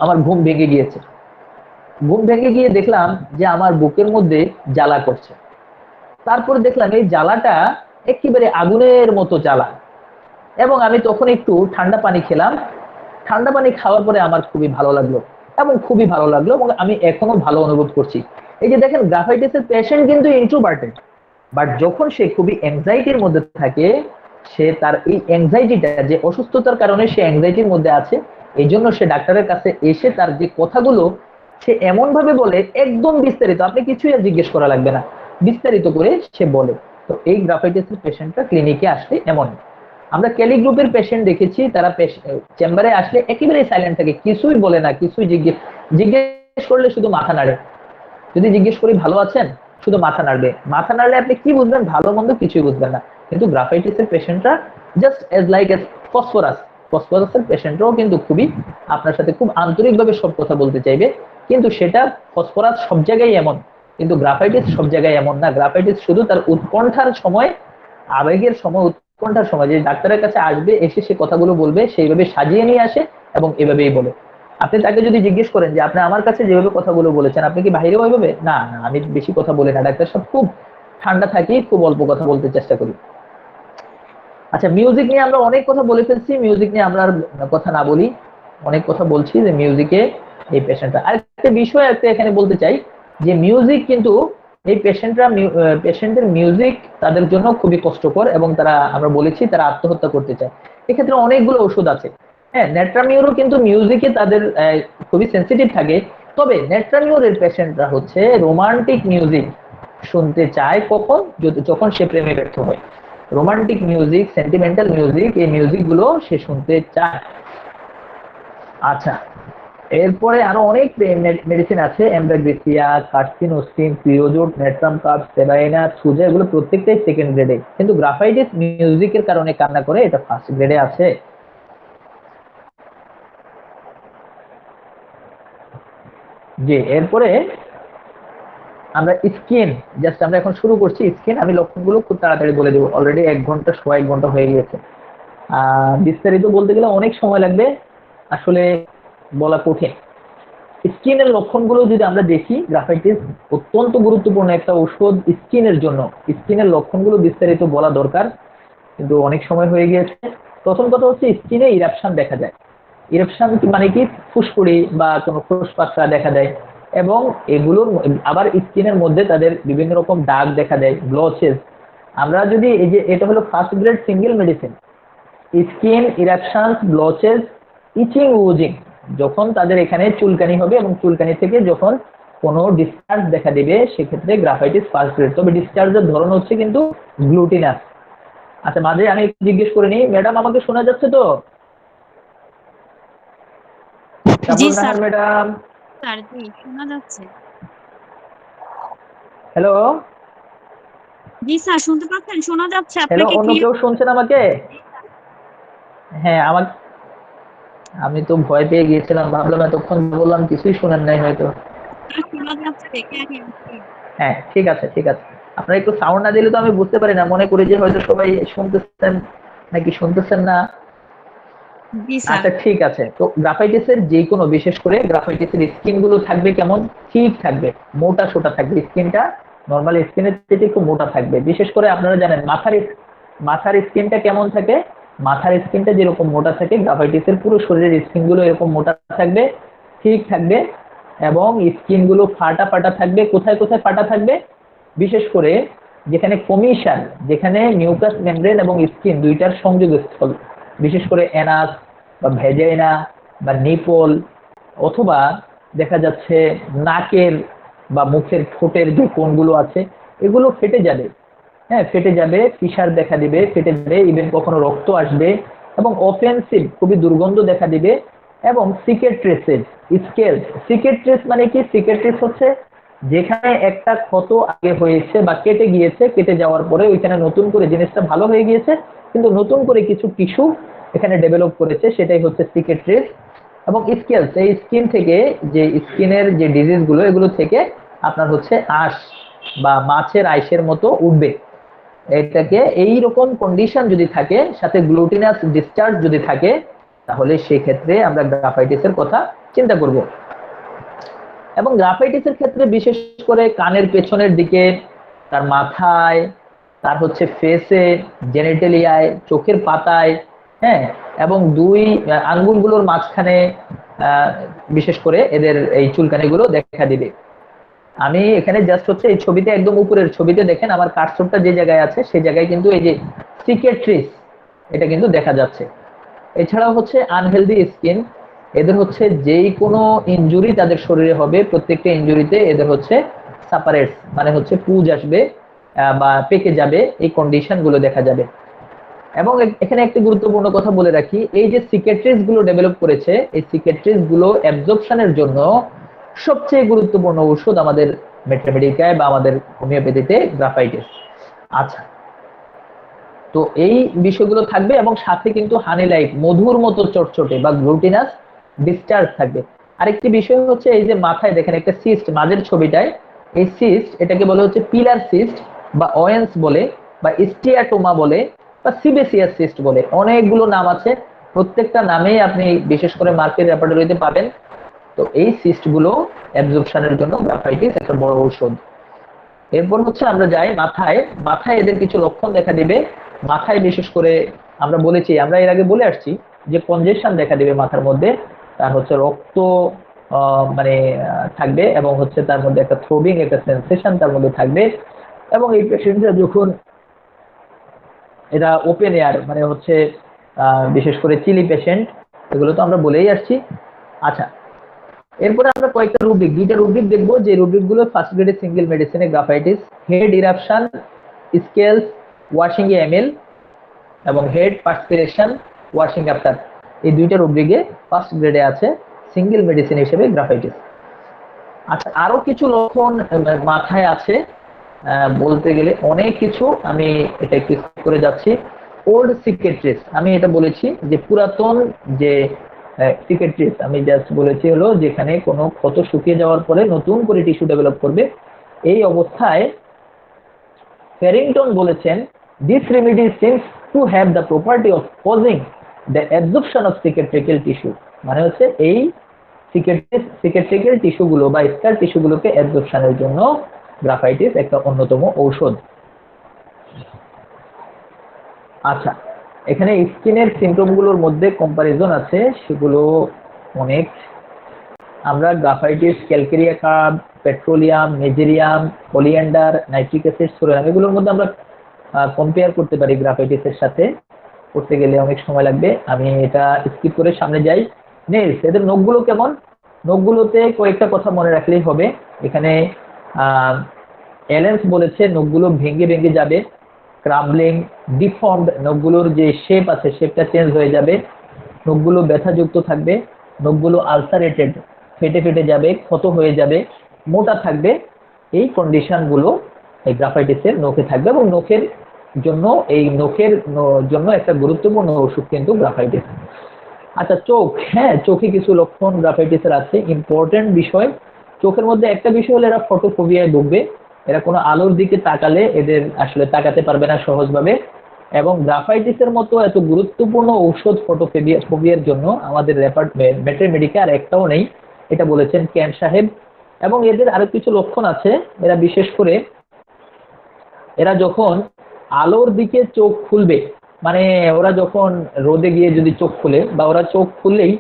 আমার ঘুম ভেঙে গিয়েছে, ঘুম ভেঙে গিয়ে দেখলাম যে আমার বুকের মধ্যে জ্বালা করছে। তারপরে দেখলাম এই জ্বালাটা একেবারে আগুনের মতো জ্বালা, এবং আমি তখন একটু ঠান্ডা পানি খেলাম। ঠান্ডা পানি খাওয়ার পরে আমার খুবই ভালো লাগলো এবং আমি এখনো ভালো অনুভব করছি। এই যে দেখেন, গ্রাফাইটিসের পেশেন্ট কিন্তু ইন্ট্রোভার্টেড, বাট যখন সে খুবই অ্যাংজাইটির মধ্যে থাকে, সে তার এই অ্যাংজাইটিটা, যে অসুস্থতার কারণে সে অ্যাংজাইটির মধ্যে আছে, এই জন্য সে ডাক্তারের কাছে এসে তার যে কথাগুলো সে এমন ভাবে বলে, একদম বিস্তারিত, আপনি কিছুই আর জিজ্ঞেস করা লাগবে না, বিস্তারিত করে সে বলে। তো এই গ্রাফাইটিসের পেশেন্টরা ক্লিনিকে আসলে এমন। আমরা ক্যালি গ্রুপের পেশেন্ট দেখেছি, তারা চেম্বারে আসলে একেবারে সাইলেন্ট থাকে, কিছুই বলে না, কিছুই জিজ্ঞেস করলে শুধু মাথা নাড়ে। যদি জিজ্ঞেস করি ভালো আছেন, শুধু মাথা নাড়বে। মাথা নাড়লে আপনি কি বুঝবেন, ভালো মন্দ কিছুই বুঝবেন না। কিন্তু গ্রাফাইটিসের পেশেন্টরা জাস্ট এজ লাইক এজ ফসফরাসের পেশেন্টরাও কিন্তু খুবই আপনার সাথে খুব আন্তরিকভাবে সব কথা বলতে চাইবে, কিন্তু সেটা ফসফরাস সব জায়গায় এমন, কিন্তু গ্রাফাইটিস সব জায়গায় এমন না। গ্রাফাইটিস শুধু তার উৎকণ্ঠার সময়, আবেগের সময়, উৎকণ্ঠার সময় যে ডাক্তারের কাছে আসবে, এসে সে কথাগুলো বলবে, সেইভাবে সাজিয়ে নিয়ে আসে এবং এভাবেই বলে। আপনি তাকে যদি জিজ্ঞেস করেন যে আপনি আমার কাছে যেভাবে কথাগুলো বলেছেন, আপনি কি বাইরেও ওইভাবে? না না, আমি বেশি কথা বলি না, ডাক্তার সব খুব ঠান্ডা থাকি, খুব অল্প কথা বলতে চেষ্টা করি। আচ্ছা, মিউজিক নিয়ে আমরা অনেক কথা বলে ফেলছি, মিউজিক নিয়ে আমরা আর কথা না বলি, অনেক কথা বলছি যে মিউজিকে এই পেশেন্টটা। আরেকটা বিষয় এখানে বলতে চাই যে মিউজিক কিন্তু এই পেশেন্টের মিউজিক তাদের জন্য খুবই কষ্টকর এবং আমরা বলেছি তারা আত্মহত্যা করতে চায়। এক্ষেত্রে অনেকগুলো ওষুধ আছে। হ্যাঁ, নেট্রামিউরও কিন্তু মিউজিকে তাদের খুবই সেন্সিটিভ থাকে। তবে নেট্রামিউরের পেশেন্টরা হচ্ছে রোমান্টিক মিউজিক শুনতে চায় কখন, যখন সে প্রেমে ব্যর্থ হয়। রোমান্টিক মিউজিক, সেন্টিমেন্টাল মিউজিক, এই মিউজিক গুলো সে শুনতে চায়। আচ্ছা, এরপরে আরো অনেক মেডিসিন আছে, এমব্রাগ্রেসিয়া, কার্সিনোস্টিন, পিরোজোট, নেট্রাম কাপ, সেবাইনা, সুজা, এগুলো প্রত্যেকটাই সেকেন্ড গ্রেডে, কিন্তু গ্রাফাইটিস মিউজিকের কারণে কান্না করে, এটা ফার্স্ট গ্রেডে আছে। জি, এরপরে আমরা স্কিন, জাস্ট আমরা এখন শুরু করছি স্কিন। আমি লক্ষণগুলো খুব তাড়াতাড়ি বলে দেবো, অলরেডি 1 ঘন্টা হয়ে গিয়েছে। বিস্তারিত বলতে গেলে অনেক সময় লাগবে, আসলে বলা কঠিন। স্কিনের লক্ষণগুলো যদি আমরা দেখি, গ্রাফাইটিস অত্যন্ত গুরুত্বপূর্ণ একটা ওষুধ স্কিনের জন্য। স্কিনের লক্ষণগুলো বিস্তারিত বলা দরকার, কিন্তু অনেক সময় হয়ে গিয়েছে। প্রথম কথা হচ্ছে স্কিনে ইরাপশন দেখা যায়। ইরাপশন মানে কি, ফুসকুড়ি বা কোনো ফুসপাকড়া দেখা দেয়, এবং এগুলোর আবার স্কিনের মধ্যে তাদের বিভিন্ন রকম দাগ দেখা দেয়, ব্লচেস। আমরা যদি এই যে, এটা হলো first grade single medicine, skin eruption, blotches, itching, oozing, যখন তাদের এখানে চুলকানি হবে এবং চুলকানি থেকে যখন কোনো ডিসচার্জ দেখা দিবে, সেক্ষেত্রে গ্রাফাইটিস ফার্স্ট গ্রেড। তবে ডিসচার্জের ধরন হচ্ছে কিন্তু গ্লুটিনাস। আচ্ছা, মাঝে আমি একটু জিজ্ঞেস করে নিই, ম্যাডাম আমাকে শোনা যাচ্ছে তো? জি Shabnur sir. Nahar madam, sir জি শোনা যাচ্ছে। হ্যালো জি স্যার, শুনতে পাচ্ছেন? শোনা যাচ্ছে হ্যালো, আপনাকে অন্য কেউ ক্লিয়ার? শুনছেন আমাকে? হ্যাঁ, আমি তো ভয় পেয়ে গিয়েছিলাম, ভাবলাম এতক্ষণ বললাম কিছুই শোনেন নাই হয়তো। শোনা যাচ্ছে, দেখে আছি। হ্যাঁ, ঠিক আছে ঠিক আছে। আপনারা একটু সাউন্ড না দিলে তো আমি বুঝতে পারি না, মনে করি যে হয়তো সবাই শুনতেছেন নাকি শুনতেছেন না। জি স্যার। আচ্ছা, ঠিক আছে। তো গ্রাফাইটিসের যে কোনো, বিশেষ করে গ্রাফাইটিসের স্কিন গুলো থাকবে কেমন, ঠিক থাকবে, মোটা সোটা থাকবে স্কিনটা, নর্মাল স্কিনের থেকে একটু মোটা থাকবে। বিশেষ করে আপনারা জানেন মাথার স্কিনটা কেমন থাকে, মাথার স্কিনটা যেরকম মোটা থাকে, গ্রাফাইটিসের পুরো শরীরের স্কিন গুলো এরকম মোটা থাকবে, ঠিক থাকবে। এবং স্কিন গুলো ফাটা ফাটা থাকবে। কোথায় কোথায় ফাটা থাকবে? বিশেষ করে যেখানে কমিশন, যেখানে মিউকাস মেমব্রেন এবং স্কিন দুইটার সংযোগস্থল, বিশেষ করে অ্যানাস বা ভেজাইনা বা নিপল, অথবা দেখা যাচ্ছে নাকের বা মুখের ঠোঁটের যে কোণগুলো আছে, এগুলো ফেটে যাবে। হ্যাঁ, ফেটে যাবে, ফিসার দেখা দিবে, ফেটে যাবে, ইভেন কখনো রক্ত আসবে, এবং অফেন্সিভ, খুবই দুর্গন্ধ দেখা দিবে। এবং সিকেট্রেসেস, সিকেট্রেস মানে কি? সিকেট্রেস হচ্ছে যেখানে একটা ক্ষত আগে হয়েছে বা কেটে গিয়েছে, কেটে যাওয়ার পরে ওইখানে নতুন করে জিনিসটা ভালো হয়ে গিয়েছে, কিন্তু নতুন করে কিছু টিস্যু এখানে ডেভেলপ করেছে, সেটাই হচ্ছে সিকেট্রেস। এবং স্কেলস, এই স্কিন থেকে, যে স্কিনের যে ডিজিজ গুলো, এগুলো থেকে আপনার হচ্ছে আঁশ বা মাছের আইসের মতো উঠবে। এটাকে, এইরকম কন্ডিশন যদি থাকে, সাথে গ্লুটিনাস ডিসচার্জ যদি থাকে, তাহলে সেক্ষেত্রে আমরা গ্রাফাইটিসের কথা চিন্তা করব। এবং গ্রাফাইটিসের ক্ষেত্রে বিশেষ করে কানের পেছনের দিকে, তার মাথায়, তার হচ্ছে ফেসে, জেনিটেলিয়ায়, চোখের পাতায়, হ্যাঁ, এবং দুই আঙ্গুলগুলোর মাঝখানে বিশেষ করে এদের এই চুলকানিগুলো দেখা দিবে। আমি এখানে জাস্ট হচ্ছে এই ছবিতে, একদম উপরের ছবিতে দেখেন আমার কার্সরটা যে জায়গায় আছে, সেই জায়গায় কিন্তু এই যে সিকেট্রিস, এটা কিন্তু দেখা যাচ্ছে। এছাড়াও হচ্ছে আনহেলদি স্কিন, এদের হচ্ছে যেই কোনো ইনজুরি তাদের শরীরে হবে, প্রত্যেকটা ইনজুরিতে এদের হচ্ছে সাপারেটস, মানে হচ্ছে পুজ আসবে বা পেকে যাবে, এই কন্ডিশন গুলো দেখা যাবে। এবং এখানে একটি গুরুত্বপূর্ণ কথা বলে রাখি, এই যে সিকেট্রিস গুলো ডেভেলপ করেছে, এই সিকেট্রিস গুলো অ্যাবজর্পশনের জন্য সবচেয়ে গুরুত্বপূর্ণ ওষুধ আমাদের মেট্রামেডিকায় বা আমাদের হোমিওপ্যাথিতে গ্রাফাইটিস। আচ্ছা, তো এই বিষয়গুলো থাকবে, এবং সাথে কিন্তু হানি লাইক, মধুর মতো চটচটে বা গ্লুটিনাস ডিসচার্জ থাকবে। আরেকটি বিষয় হচ্ছে, এই যে মাথায় দেখেন একটা সিস্ট, মাঝের ছবিটায়, এই সিস্ট, এটাকে বলে হচ্ছে পিলার সিস্ট বা ওয়েন্স বলে, বা স্টিয়াটোমা বলে, বা সিবেসিয়াস সিস্ট বলে, অনেকগুলো নাম আছে। প্রত্যেকটা নামেই আপনি বিশেষ করে মার্কেট রেপার্টরিতে পাবেন। তো এই সিস্ট গুলো অ্যাবজর্পশনের জন্য গ্রাফাইটিস একটা বড় ঔষধ। এরপর হচ্ছে আমরা যাই মাথায়। মাথায় এদের কিছু লক্ষণ দেখা দিবে। মাথায় বিশেষ করে আমরা বলেছি, আমরা এর আগে বলে আসছি যে কনজেশন দেখা দিবে মাথার মধ্যে, তার হচ্ছে রক্ত মানে থাকবে এবং হচ্ছে তার মধ্যে একটা থ্রোবিং একটা সেন্সেশন তার মধ্যে থাকবে। এবং এই পেশেন্টরা যখন এটা ওপেন এয়ার মানে হচ্ছে বিশেষ করে চিলি পেশেন্ট, এগুলো তো আমরা বলেই আসছি। আচ্ছা, এরপরে আমরা কয়েকটা রুব্রিক, দুইটা রুব্রিক দেখবো যে রুব্রিক গুলো ফার্স্ট গ্রেডের সিঙ্গেল মেডিসিনে graphites, head eruption, scales, washing ML এবং হেড পার্সপিরেশন, ওয়াশিং আফটার, এই দুইটা রুব্রিকে ফার্স্ট গ্রেডে আছে সিঙ্গেল মেডিসিন হিসেবে গ্রাফাইটিস। আচ্ছা, আরো কিছু লক্ষণ মাথায় আছে, বলতে গেলে অনেক কিছু, আমি এটা একটু করে যাচ্ছি। ওল্ড সিকেট্রিস, আমি এটা বলেছি যে পুরাতন যে সিকেট্রিস, আমি জাস্ট বলেছি হলো যেখানে কোনো ক্ষত শুকিয়ে যাওয়ার পরে নতুন করে টিস্যু ডেভেলপ করবে, এই অবস্থায় ফ্যারিংটন বলেছেন this remedy seems to have the property of causing the absorption of cicatricial tissue, মানে হচ্ছে এই সিকেট্রিক্যাল টিস্যুগুলো বা স্কার টিস্যুগুলোকে অ্যাবজর্পশনের জন্য গ্রাফাইটিস একটা অন্যতম ঔষধ। আচ্ছা, এখানে স্কিনের সিমটমগুলোর মধ্যে কম্পারিজন আছে, সেগুলো অনেক। আমরা graphites, calcarea carb, petroleum, mezereum, পলিয়ান্ডার, নাইট্রিক অ্যাসিড, সোডিয়াম, এগুলোর মধ্যে আমরা কম্পেয়ার করতে পারি গ্রাফাইটিসের সাথে। করতে গেলে অনেক সময় লাগবে, আমি এটা স্কিপ করে সামনে যাই। নেলস, এদের নখগুলো কেমন? নখগুলোতে কয়েকটা কথা মনে রাখলেই হবে। এখানে এলেন্স বলেছে নখগুলো ভেঙে ভেঙে যাবে, ক্রাম্বলিং, ডিফর্মড, নখগুলোর যে শেপ আছে শেপটা চেঞ্জ হয়ে যাবে, নখগুলো ব্যথাযুক্ত থাকবে, নখগুলো আলসারেটেড, ফেটে ফেটে যাবে, ক্ষত হয়ে যাবে, মোটা থাকবে, এই কন্ডিশনগুলো এই গ্রাফাইটিসের নখে থাকবে এবং নখের জন্য একটা গুরুত্বপূর্ণ ওষুধ কিন্তু গ্রাফাইটিস। আচ্ছা, চোখ, হ্যাঁ চোখে কিছু লক্ষণ গ্রাফাইটিসের আছে, ইম্পর্টেন্ট বিষয়। চোখের মধ্যে একটা বিষয় হলো এরা ফটোফোবিয়ায় ভুগবে, এরা কোনো আলোর দিকে তাকালে এদের আসলে তাকাতে পারবে না সহজভাবে। এবং গ্রাফাইটিসের মতো এত গুরুত্বপূর্ণ ঔষধ ফটোফোবিয়ার জন্য আমাদের মেট্রোমেডিকে আর একটাও নেই, এটা বলেছেন ক্যান সাহেব। এবং এদের আরো কিছু লক্ষণ আছে, এরা বিশেষ করে এরা যখন আলোর দিকে চোখ খুলবে, মানে ওরা যখন রোদে গিয়ে যদি চোখ খুলে বা ওরা চোখ খুললেই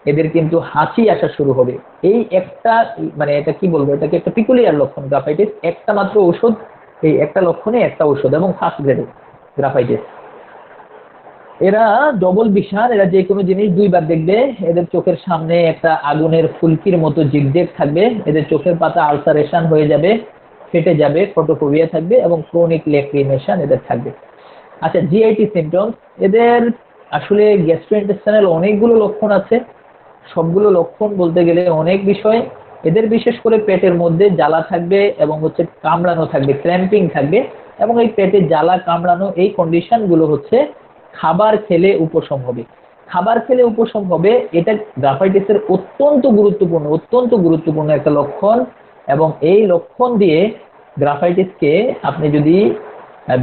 এদের কিন্তু হাঁচি আসা শুরু হবে। এই একটা মানে এটা কি বলবো, এটাকে একটা পিকুলিয়ার লক্ষণ গ্রাফাইটিস, একটা মাত্র ঔষধ, এই একটা লক্ষণে একটা ঔষধ এবং ফার্স্ট গ্রেডে গ্রাফাইটিস। এরা ডবল বিশাল, এরা যে কোনো জিনিস দুইবার দেখবে, এদের চোখের সামনে একটা আগুনের ফুলকির মতো জিগজেগ থাকবে, এদের চোখের পাতা আলসারেশন হয়ে যাবে, ফেটে যাবে, ফটোফোবিয়া থাকবে এবং ক্রনিক ল্যাক্রিমেশন এদের থাকবে। আচ্ছা, জিআইটি সিমটমস, এদের আসলে গ্যাস্ট্রোইন্টেস্টাইনাল অনেকগুলো লক্ষণ আছে, সবগুলো লক্ষণ বলতে গেলে অনেক বিষয়। এদের বিশেষ করে পেটের মধ্যে জ্বালা থাকবে এবং হচ্ছে কামড়ানো থাকবে, ক্র্যাম্পিং থাকবে, এবং এই পেটে জ্বালা কামড়ানো এই কন্ডিশন গুলো হচ্ছে খাবার খেলে উপশম হবে। খাবার খেলে উপশম হবে, এটা গ্রাফাইটিসের অত্যন্ত গুরুত্বপূর্ণ একটা লক্ষণ। এবং এই লক্ষণ দিয়ে গ্রাফাইটিসকে আপনি যদি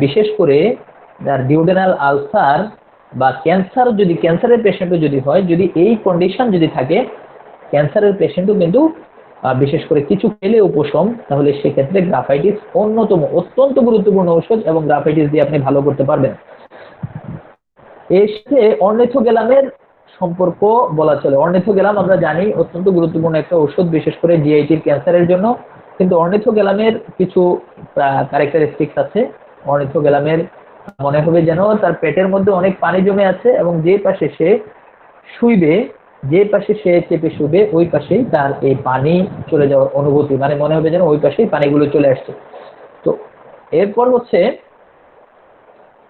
বিশেষ করে ডিউডেনাল আলসার বা ক্যান্সার, যদি ক্যান্সারের পেশেন্টও যদি হয়, যদি এই কন্ডিশন যদি থাকে, ক্যান্সারের পেশেন্টও কিন্তু বিশেষ করে কিছু খেলে উপশম, তাহলে সেক্ষেত্রে গ্রাফাইটিস অন্যতম অত্যন্ত গুরুত্বপূর্ণ ঔষধ এবং গ্রাফাইটিস দিয়ে আপনি ভালো করতে পারবেন। এর সাথে অর্নিথোগ্যালামের সম্পর্ক বলা চলে। অর্নিথোগ্যালাম আমরা জানি অত্যন্ত গুরুত্বপূর্ণ একটা ওষুধ, বিশেষ করে জিআইটির ক্যান্সারের জন্য। কিন্তু অর্নিথোগ্যালামের কিছু ক্যারেক্টারিস্টিক্স আছে। অর্নিথোগ্যালামের মনে হবে যেন তার পেটের মধ্যে অনেক পানি জমে আছে এবং যে পাশে সে শুইবে, যে পাশে সে চেপে শুবে, ওই পাশেই তার এই পানি চলে যাওয়ার অনুভূতি, মানে মনে হবে যেন ওই পাশেই পানিগুলো চলে আসছে। তো এরপর হচ্ছে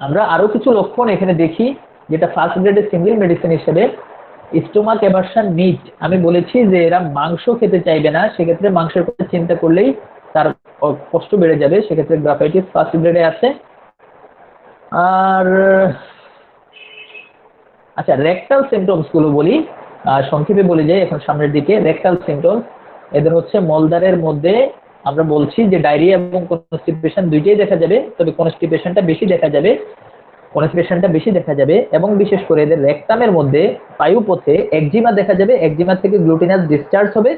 আমরা আরো কিছু লক্ষণ এখানে দেখি, যেটা ফার্স্ট গ্রেডের সিঙ্গেল মেডিসিন হিসেবে। স্টোমাক অ্যাভারশন মিট, আমি বলেছি যে এরা মাংস খেতে চাইবে না, সেক্ষেত্রে মাংসের কথা চিন্তা করলেই তার কষ্ট বেড়ে যাবে, সেক্ষেত্রে গ্রাফাইটিস ফার্স্ট গ্রেডে আছে। আর আচ্ছা, রেকটাল সিমটমস গুলো বলি, সংক্ষেপে বলে যাই এখন সামনের দিকে। রেকটাল সিমটমস, এদের হচ্ছে মলদ্বারের মধ্যে আমরা বলছি যে ডায়রিয়া এবং কনস্টিপেশন দুইটাই দেখা যাবে, তবে কনস্টিপেশনটা বেশি দেখা যাবে এবং বিশেষ করে এদের রেকটামের মধ্যে পায়ুপথে একজিমা দেখা যাবে, একজিমা থেকে গ্লুটিনাস ডিসচার্জ হবে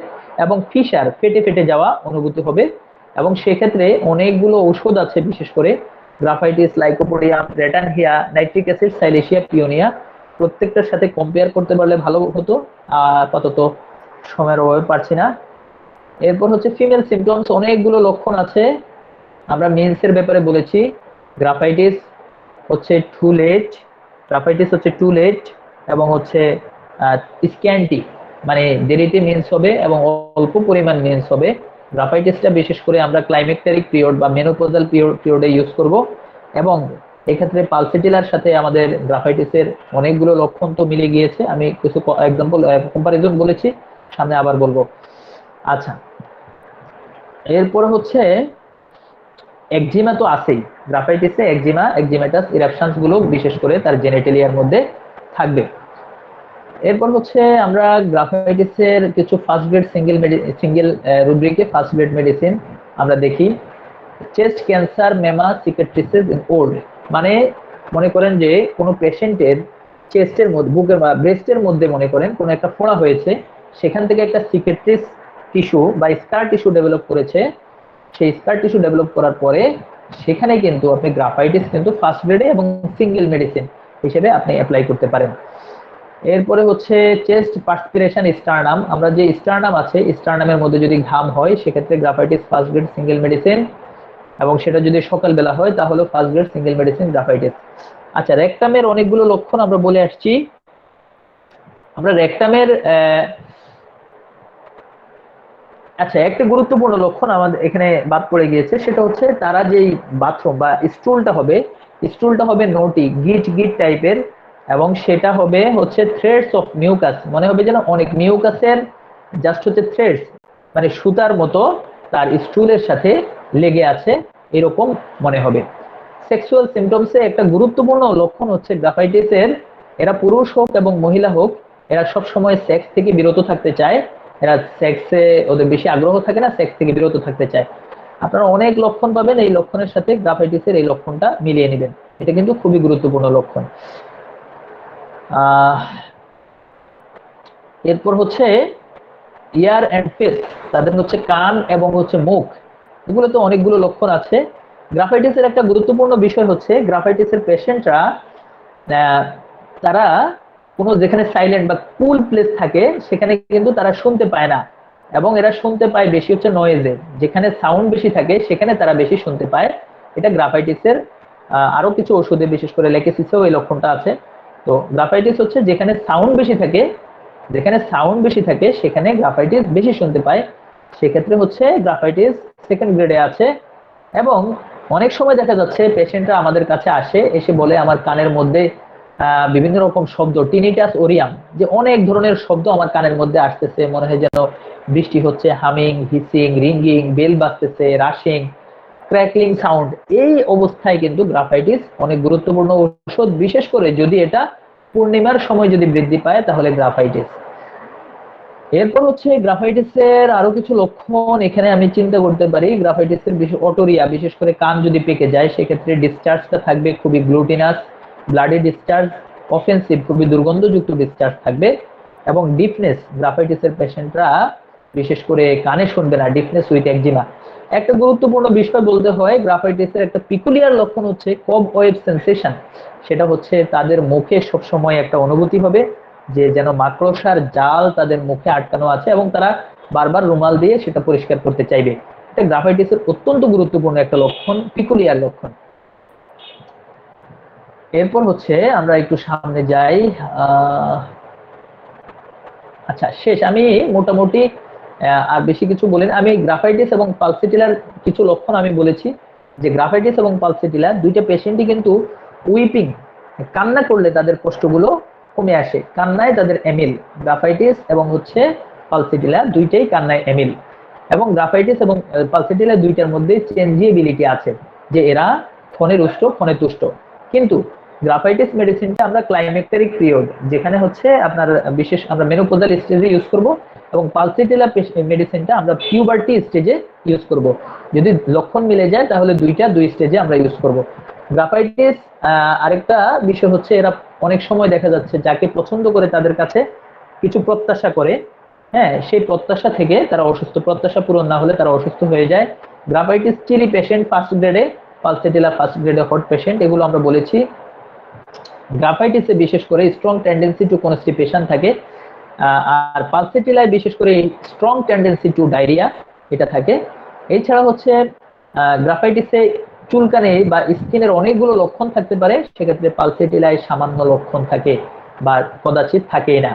এবং ফিশার, ফেটে ফেটে যাওয়া অনুভূতি হবে। এবং সেক্ষেত্রে অনেকগুলো ঔষধ আছে, বিশেষ করে graphites, lycopodium, ratanhia, nitric acid, silicea, paeonia, প্রত্যেকটার সাথে কম্পেয়ার করতে পারলে ভালো হতো। আপাতত সময়ের অভাবে পারছি না। এরপর হচ্ছে ফিমেল সিমটমস, অনেকগুলো লক্ষণ আছে। আমরা মেন্সের ব্যাপারে বলেছি, গ্রাফাইটিস হচ্ছে টু লেট, এবং হচ্ছে স্ক্যান্টি, মানে দেরিতে মেন্স হবে এবং অল্প পরিমাণ মেন্স হবে। গ্রাফাইটিসটা বিশেষ করে আমরা ক্লাইমেক্টারিক পিরিয়ড বা মেনোপজাল পিরিয়ডে ইউজ করব। এবং এক্ষেত্রে পালসিটিলার সাথে আমাদের গ্রাফাইটিসের অনেকগুলো লক্ষণ তো মিলে গিয়েছে, আমি কিছু এক্সাম্পল কম্পারিজন বলেছি, সামনে আবার বলবো। আচ্ছা, এরপরে হচ্ছে একজিমা তো আছেই। গ্রাফাইটিসে একজিমাটাস ইরাপশনস গুলো বিশেষ করে তার জেনিটালিয়ার মধ্যে থাকবে। এরপর হচ্ছে আমরা গ্রাফাইটিসের কিছু first grade single rubric first grade medicine আমরা দেখি। Chest cancer mammae cicatrices in old, মানে মনে করেন যে কোনো পেশেন্টের চেস্টের মধ্যে, বুকের বা ব্রেস্টের মধ্যে মনে করেন কোনো একটা ফোড়া হয়েছে, সেখান থেকে একটা সিকেট্রিস টিস্যু বা স্কার টিস্যু ডেভেলপ করেছে। সেই স্কার টিস্যু ডেভেলপ করার পরে সেখানে কিন্তু আপনি গ্রাফাইটিস কিন্তু ফার্স্ট গ্রেডে এবং সিঙ্গেল মেডিসিন হিসেবে আপনি অ্যাপ্লাই করতে পারেন। এরপরে হচ্ছে চেস্ট পার্সপিরেশন স্টারনাম, আমরা যে স্টারনাম আছে, স্টারনামের মধ্যে যদি ঘাম হয় সেক্ষেত্রে graphites first grade single medicine, এবং সেটা যদি সকালবেলা হয় তাহলে first grade single medicine graphites. আচ্ছা, রেকটামের অনেকগুলো লক্ষণ আমরা বলে আসছি। আমরা রেকটামের আচ্ছা, একটা গুরুত্বপূর্ণ লক্ষণ আমাদের এখানে বাদ পড়ে গিয়েছে, সেটা হচ্ছে তারা যেই বাথরুম বা স্টুলটা হবে নোটি গিট গিট টাইপের, এবং সেটা হবে হচ্ছে থ্রেডস অফ মিউকাস, মনে হবে যেন অনেক মিউকাসের জাস্ট হচ্ছে থ্রেডস, মানে সুতার মতো তার স্টুলের সাথে লেগে আছে, এরকম মনে হবে। সেক্সুয়াল সিমটমসে একটা গুরুত্বপূর্ণ লক্ষণ হচ্ছে গ্রাফাইটিসের, এরা পুরুষ হোক এবং মহিলা হোক, এরা সব সময় সেক্স থেকে বিরত থাকতে চায়, এরা সেক্সে ওদের বেশি আগ্রহ থাকে না, সেক্স থেকে বিরত থাকতে চায়। আপনারা অনেক লক্ষণ পাবেন, এই লক্ষণের সাথে গ্রাফাইটিসের এই লক্ষণটা মিলিয়ে নেবেন, এটা কিন্তু খুবই গুরুত্বপূর্ণ লক্ষণ। এরপর হচ্ছে ইয়ার অ্যান্ড ফেস, তাদের হচ্ছে কান এবং হচ্ছে মুখ, এগুলো তো অনেকগুলো লক্ষণ আছে। গ্রাফাইটিসের একটা গুরুত্বপূর্ণ বিষয় হচ্ছে গ্রাফাইটিসের পেশেন্টরা তারা কোনো যেখানে সাইলেন্ট বা কুল প্লেস থাকে সেখানে কিন্তু তারা শুনতে পায় না, এবং এরা শুনতে পায় বেশি হচ্ছে নয়েজে, যেখানে সাউন্ড বেশি থাকে সেখানে তারা বেশি শুনতে পায়। এটা গ্রাফাইটিসের আরো কিছু ওষুধে, বিশেষ করে লেকেসিসেও এই লক্ষণটা আছে। তো গ্রাফাইটিস হচ্ছে যেখানে সাউন্ড বেশি থাকে সেখানে গ্রাফাইটিস বেশি শুনতে পায়, সেক্ষেত্রে হচ্ছে গ্রাফাইটিস সেকেন্ড গ্রেডে আছে। এবং অনেক সময় দেখা যাচ্ছে পেশেন্টরা আমাদের কাছে এসে বলে আমার কানের মধ্যে বিভিন্ন রকম শব্দ, টিনিটাস ওরিয়াম, যে অনেক ধরনের শব্দ আমার কানের মধ্যে আসতেছে, মনে হয় যেন বৃষ্টি হচ্ছে, হামিং, হিসিং, রিঙ্গিং, বেল বাজতেছে, রাশিং, ক্র্যাকলিং সাউন্ড। এই অবস্থায় কিন্তু গ্রাফাইটিস অনেক গুরুত্বপূর্ণ ঔষধ, বিশেষ করে যদি এটা পূর্ণিমার সময় যদি বৃদ্ধি পায় তাহলে গ্রাফাইটিস। এরপর হচ্ছে গ্রাফাইটিসের আরো কিছু লক্ষণ এখানে আমি চিন্তা করতে পারি। গ্রাফাইটিসের অটোরিয়া, বিশেষ করে কান যদি পেকে যায় সেক্ষেত্রে ডিসচার্জটা থাকবে খুবই গ্লুটিনাস, ব্লাডি ডিসচার্জ, অফেন্সিভ, খুবই দুর্গন্ধযুক্ত ডিসচার্জ থাকবে। এবং ডিফনেস, গ্রাফাইটিসের পেশেন্টরা বিশেষ করে কানে শুনবে না, ডিফনেস উইথ একজিমা। একটা গুরুত্বপূর্ণ বিষয় বলতে হয়, গ্রাফাইটিসের একটা পিকুলিয়ার লক্ষণ হচ্ছে কব ওয়েভ সেন্সেশন, সেটা হচ্ছে তাদের মুখে সবসময় একটা অনুভূতি হবে যে যেন মাকড়সার জাল তাদের মুখে আটকানো আছে, এবং তারা বারবার রুমাল দিয়ে সেটা পরিষ্কার করতে চাইবে। এটা গ্রাফাইটিসের অত্যন্ত গুরুত্বপূর্ণ একটা লক্ষণ, পিকুলিয়ার লক্ষণ। এরপর হচ্ছে আমরা একটু সামনে যাই। আচ্ছা, শেষ, আমি মোটামুটি আর বেশি কিছু বলিনি। আমি গ্রাফাইটিস এবং পালসিটিলার কিছু লক্ষণ আমি বলেছি, যে গ্রাফাইটিস এবং পালসিটিলার দুইটা পেশেন্টই কিন্তু উইপিং, কান্না করলে তাদের কষ্টগুলো কমে আসে, কান্নায় তাদের এমিল। গ্রাফাইটিস এবং হচ্ছে পালসিটিলা দুইটাই কান্নায় এমিল, এবং গ্রাফাইটিস এবং পালসিটিলা দুইটার মধ্যে চেঞ্জিবিলিটি আছে, যে এরা ক্ষণে রুষ্ট ক্ষণে তুষ্ট। কিন্তু গ্রাফাইটিস মেডিসিনটা আমরা ক্লাইমেক্টারিক পিরিয়ড, যেখানে হচ্ছে আপনার বিশেষ আমরা মেনোপজাল স্টেজে ইউজ করব, এবং পালসিটিলা মেডিসিনটা আমরা পিউবার্টি স্টেজে ইউজ করব। যদি লক্ষণ মিলে যায় তাহলে দুই স্টেজে আমরা ইউজ করব। গ্রাফাইটিস আরেকটা বিষয় হচ্ছে, এরা অনেক সময় দেখা যাচ্ছে যাকে পছন্দ করে তাদের কাছে কিছু প্রত্যাশা করে, হ্যাঁ, সেই প্রত্যাশা থেকে তারা অসুস্থ, প্রত্যাশা পূরণ না হলে তারা অসুস্থ হয়ে যায়। গ্রাফাইটিস চিলি পেশেন্ট ফার্স্ট গ্রেডে, পালসিটিলা ফার্স্ট গ্রেডে হট পেশেন্ট, এগুলো আমরা বলেছি। গ্রাফাইটিসে বিশেষ করে স্ট্রং টেন্ডেন্সি টু কনস্টিপেশন থাকে, আর পালসেটিলায় বিশেষ করে স্ট্রং টেন্ডেন্সি টু ডায়রিয়া এটা থাকে। এছাড়া হচ্ছে গ্রাফাইটিসে চুলকানি বা স্কিনের অনেকগুলো লক্ষণ থাকতে পারে, সেক্ষেত্রে পালসেটিলায় সামান্য লক্ষণ থাকে বা কদাচিৎ থাকেই না।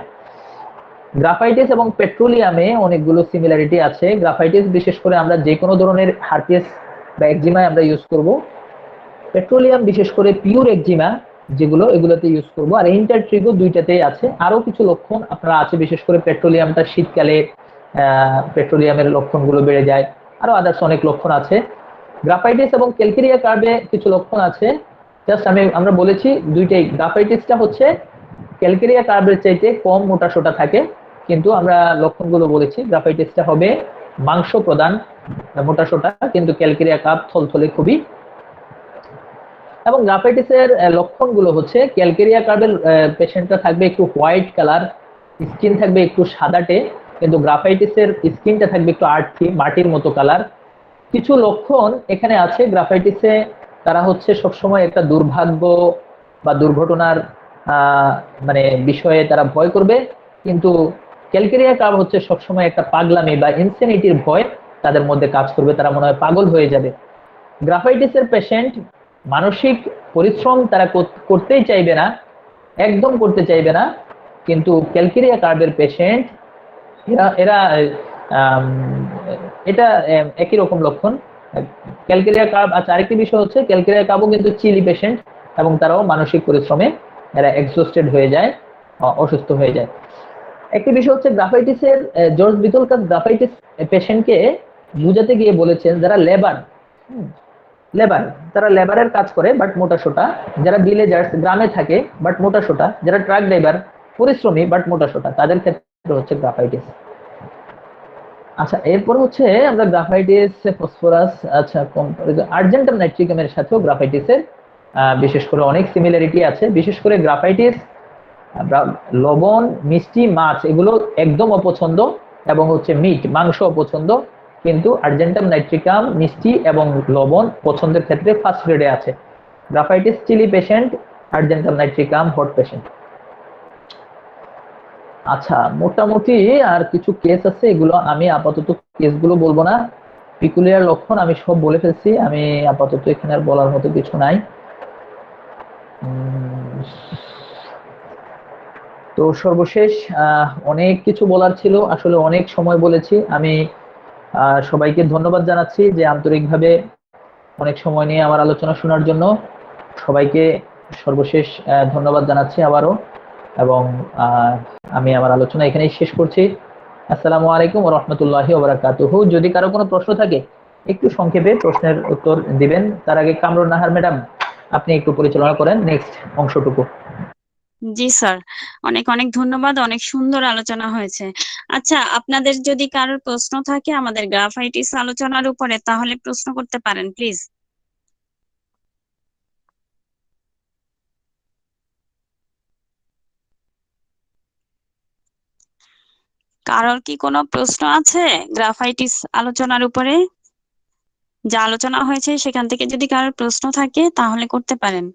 গ্রাফাইটিস এবং পেট্রোলিয়ামে অনেকগুলো সিমিলারিটি আছে। গ্রাফাইটিস বিশেষ করে আমরা যে কোনো ধরনের হার্পিয়াস বা একজিমায় আমরা ইউজ করব। পেট্রোলিয়াম বিশেষ করে পিওর একজিমা যেগুলো, এগুলোতে ইউজ করব। আর ইন্টারট্রিগো দুইটাতেই আছে। আরো কিছু লক্ষণ আপনারা আছে, বিশেষ করে পেট্রোলিয়ামটা শীতকালে পেট্রোলিয়ামের লক্ষণগুলো বেড়ে যায়। আরো আদার্স অনেক লক্ষণ আছে। গ্রাফাইটিস এবং ক্যালকেরিয়া কার্ভে কিছু লক্ষণ আছে, জাস্ট আমরা বলেছি দুইটাই। গ্রাফাইটিসটা হচ্ছে ক্যালকেরিয়া কার্ভের চাইতে কম মোটা সোটা থাকে, কিন্তু আমরা লক্ষণগুলো বলেছি। গ্রাফাইটিসটা হবে মাংস প্রদান মোটা সোটা, কিন্তু ক্যালকেরিয়া কার্ভ থলথলে খুবই। এবং গ্রাফাইটিসের লক্ষণগুলো হচ্ছে ক্যালকেরিয়া কার্ভের পেশেন্টটা থাকবে একটু হোয়াইট কালার, স্কিন থাকবে একটু সাদাটে, কিন্তু গ্রাফাইটিসের স্কিনটা থাকবে একটু আর্থি মাটির মতো কালার। কিছু লক্ষণ এখানে আছে গ্রাফাইটিসে, তারা হচ্ছে সবসময় একটা দুর্ভাগ্য বা দুর্ঘটনার মানে বিষয়ে তারা ভয় করবে, কিন্তু ক্যালকেরিয়া কার্ভ হচ্ছে সবসময় একটা পাগলামি বা ইনসেনিটির ভয় তাদের মধ্যে কাজ করবে, তারা মনে হয় পাগল হয়ে যাবে। গ্রাফাইটিসের পেশেন্ট মানসিক পরিশ্রম তারা করতেই চাইবে না, একদম করতে চাইবে না, কিন্তু ক্যালকেরিয়া কার্ভের পেশেন্ট এরা এরা এটা একই রকম লক্ষণ ক্যালকেরিয়া কার্ভ। আচ্ছা, আরেকটি বিষয় হচ্ছে ক্যালকেরিয়া কার্ভও কিন্তু চিলি পেশেন্ট, এবং তারাও মানসিক পরিশ্রমে এরা এক্সস্টেড হয়ে যায়, অসুস্থ হয়ে যায়। একটি বিষয় হচ্ছে গ্রাফাইটিসের, জর্জ বিতলকাস গ্রাফাইটিস পেশেন্টকে বুঝাতে গিয়ে বলেছেন যারা লেবার তারা লেবারের কাজ করে বাট মোটা সোটা, যারা ভিলেজার্স গ্রামে থাকে বাট মোটা সোটা, যারা ট্রাক ড্রাইভার পরিশ্রমী বাট মোটা সোটা, তাদের ক্ষেত্রে হচ্ছে গ্রাফাইটিস। আচ্ছা, এরপর হচ্ছে আমরা গ্রাফাইটিস ফসফরাস, আচ্ছা আর্জেন্টাম নাইট্রিকামের সাথেও গ্রাফাইটিসের বিশেষ করে অনেক সিমিলারিটি আছে। বিশেষ করে গ্রাফাইটিস লবণ, মিষ্টি, মাছ এগুলো একদম অপছন্দ, এবং হচ্ছে মিট মাংস অপছন্দ, কিন্তু আর্জেন্টাম নাইট্রিকাম মিষ্টি এবং লবণ পছন্দের ক্ষেত্রে ফার্স্ট গ্রেডে আছে। Graphites chilli patient, Argentum nitricum hot patient. আচ্ছা, মোটামুটি আর কিছু কেস আছে, এগুলো আমি আপাতত কেসগুলো বলবো না। পিকুলিয়ার লক্ষণ আমি সব বলে ফেলছি, আমি আপাতত এখানে আর বলার মতো কিছু নাই। তো সর্বশেষ অনেক কিছু বলার ছিল, আসলে অনেক সময় বলেছি। আমি সবাইকে ধন্যবাদ জানাচ্ছি যে আন্তরিকভাবে অনেক সময় নিয়ে আমার আলোচনা শোনার জন্য। সবাইকে সর্বশেষ ধন্যবাদ জানাচ্ছি আবারও, এবং আমি আমার আলোচনা এখানেই শেষ করছি। আসসালামু আলাইকুম ওয়া রাহমাতুল্লাহি ওয়া বারাকাতুহু। যদি কারো কোনো প্রশ্ন থাকে একটু সংক্ষেপে প্রশ্নের উত্তর দিবেন। তার আগে কামরুন নাহার ম্যাডাম, আপনি একটু পরিচালনা করেন নেক্সট অংশটুকু। জি স্যার, অনেক অনেক ধন্যবাদ, অনেক সুন্দর আলোচনা হয়েছে। আচ্ছা, আপনাদের যদি কারোর প্রশ্ন থাকে আমাদের গ্রাফাইটিস আলোচনার উপরে, তাহলে প্রশ্ন করতে পারেন প্লিজ। কারোর কি কোনো প্রশ্ন আছে গ্রাফাইটিস আলোচনার উপরে? যা আলোচনা হয়েছে সেখান থেকে যদি কারোর প্রশ্ন থাকে তাহলে করতে পারেন।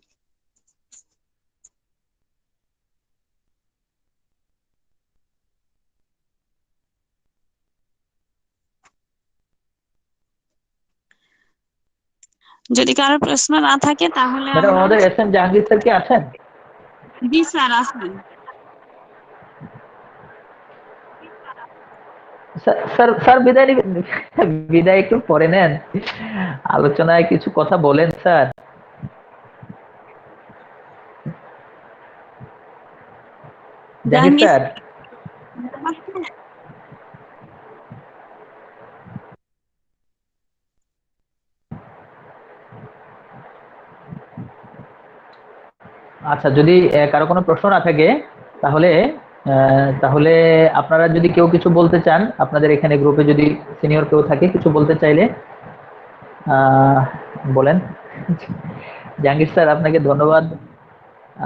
যদি কারোর প্রশ্ন না থাকে তাহলে ম্যাডাম, আমরা আমাদের এস এম জাহাঙ্গীর স্যার কি আছেন? জি স্যার আছেন। স্যার স্যার বিদায় নিবেন? বিদায় একটু পরে নেন, আলোচনায় কিছু কথা বলেন স্যার। জাহাঙ্গীর জাহাঙ্গীর স্যার, আচ্ছা যদি কারো কোনো প্রশ্ন না থাকে তাহলে তাহলে আপনারা যদি কেউ কিছু বলতে চান, আপনাদের এখানে গ্রুপে যদি সিনিয়র কেউ থাকে কিছু বলতে চাইলে বলেন। জাহাঙ্গীর স্যার, আপনাকে ধন্যবাদ,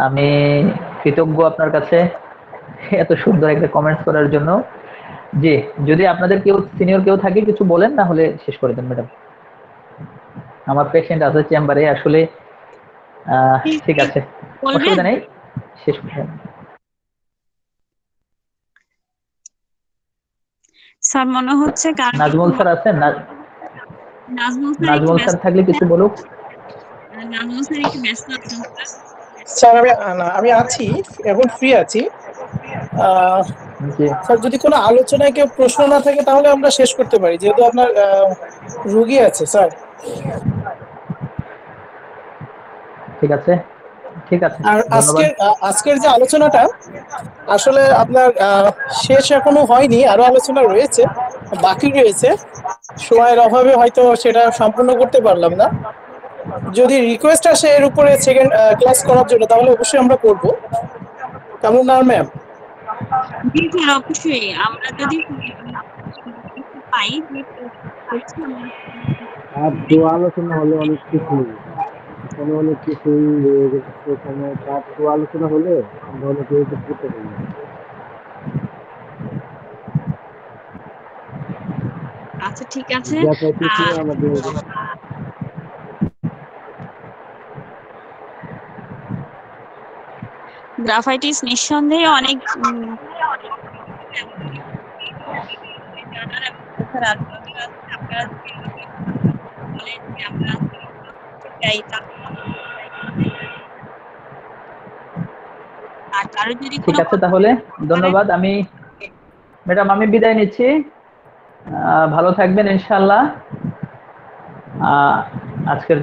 আমি কৃতজ্ঞ আপনার কাছে এত সুন্দর একটা কমেন্টস করার জন্য। জি, যদি আপনাদের কেউ সিনিয়র কেউ থাকে কিছু বলেন, না হলে শেষ করে দেন ম্যাডাম। আমার পেশেন্ট আছে চেম্বারে আসলে। ঠিক আছে, বলবেন? অসুবিধা নেই, শেষ করে দেন। স্যার মনে হচ্ছে কারণ নাজমুল স্যার আছেন? নাজমুল স্যার একটু নাজমুল স্যার ব্যস্ত থাকলে কিছু বলুক। নাজমুল স্যার একটু ব্যস্ত আছেন স্যার। স্যার আমি আছি, এখন ফ্রি আছি। জি স্যার যদি কোনো আলোচনায় কেউ প্রশ্ন না থাকে তাহলে আমরা শেষ করতে পারি, যেহেতু আপনার রুগী আছে স্যার। ঠিক আছে, ঠিক আছে, আর ধন্যবাদ। আজকের যে আলোচনাটা আসলে আপনার শেষ এখনো হয়নি, আরো আলোচনা রয়েছে, বাকি রয়েছে। সময়ের অভাবে হয়তো সেটা সম্পূর্ণ করতে পারলাম না। যদি রিকোয়েস্ট আসে এর উপরে সেকেন্ড ক্লাস করার জন্য তাহলে অবশ্যই আমরা করব, কেমন না ম্যাম? জি স্যার অবশ্যই, আমরা যদি পাই আর দু আলোচনা হলে অনেক কিছু, এখানে অনেক কিছুই রয়ে গেছে, এখানে তার দু আলোচনা হলে আমরা অনেক কিছু করতে পারি। আচ্ছা ঠিক আছে। গ্রাফাইটিস নিয়ে আমাদের গ্রাফাইটিস নিঃসন্দেহে অনেক আপনারা বলেন যে আমরা চাই আর কারো যদি ঠিক কোনো আছে, তাহলে ধন্যবাদ। ম্যাডাম আমি বিদায় নিচ্ছি। ভালো থাকবেন ইনশাআল্লাহ। আজকের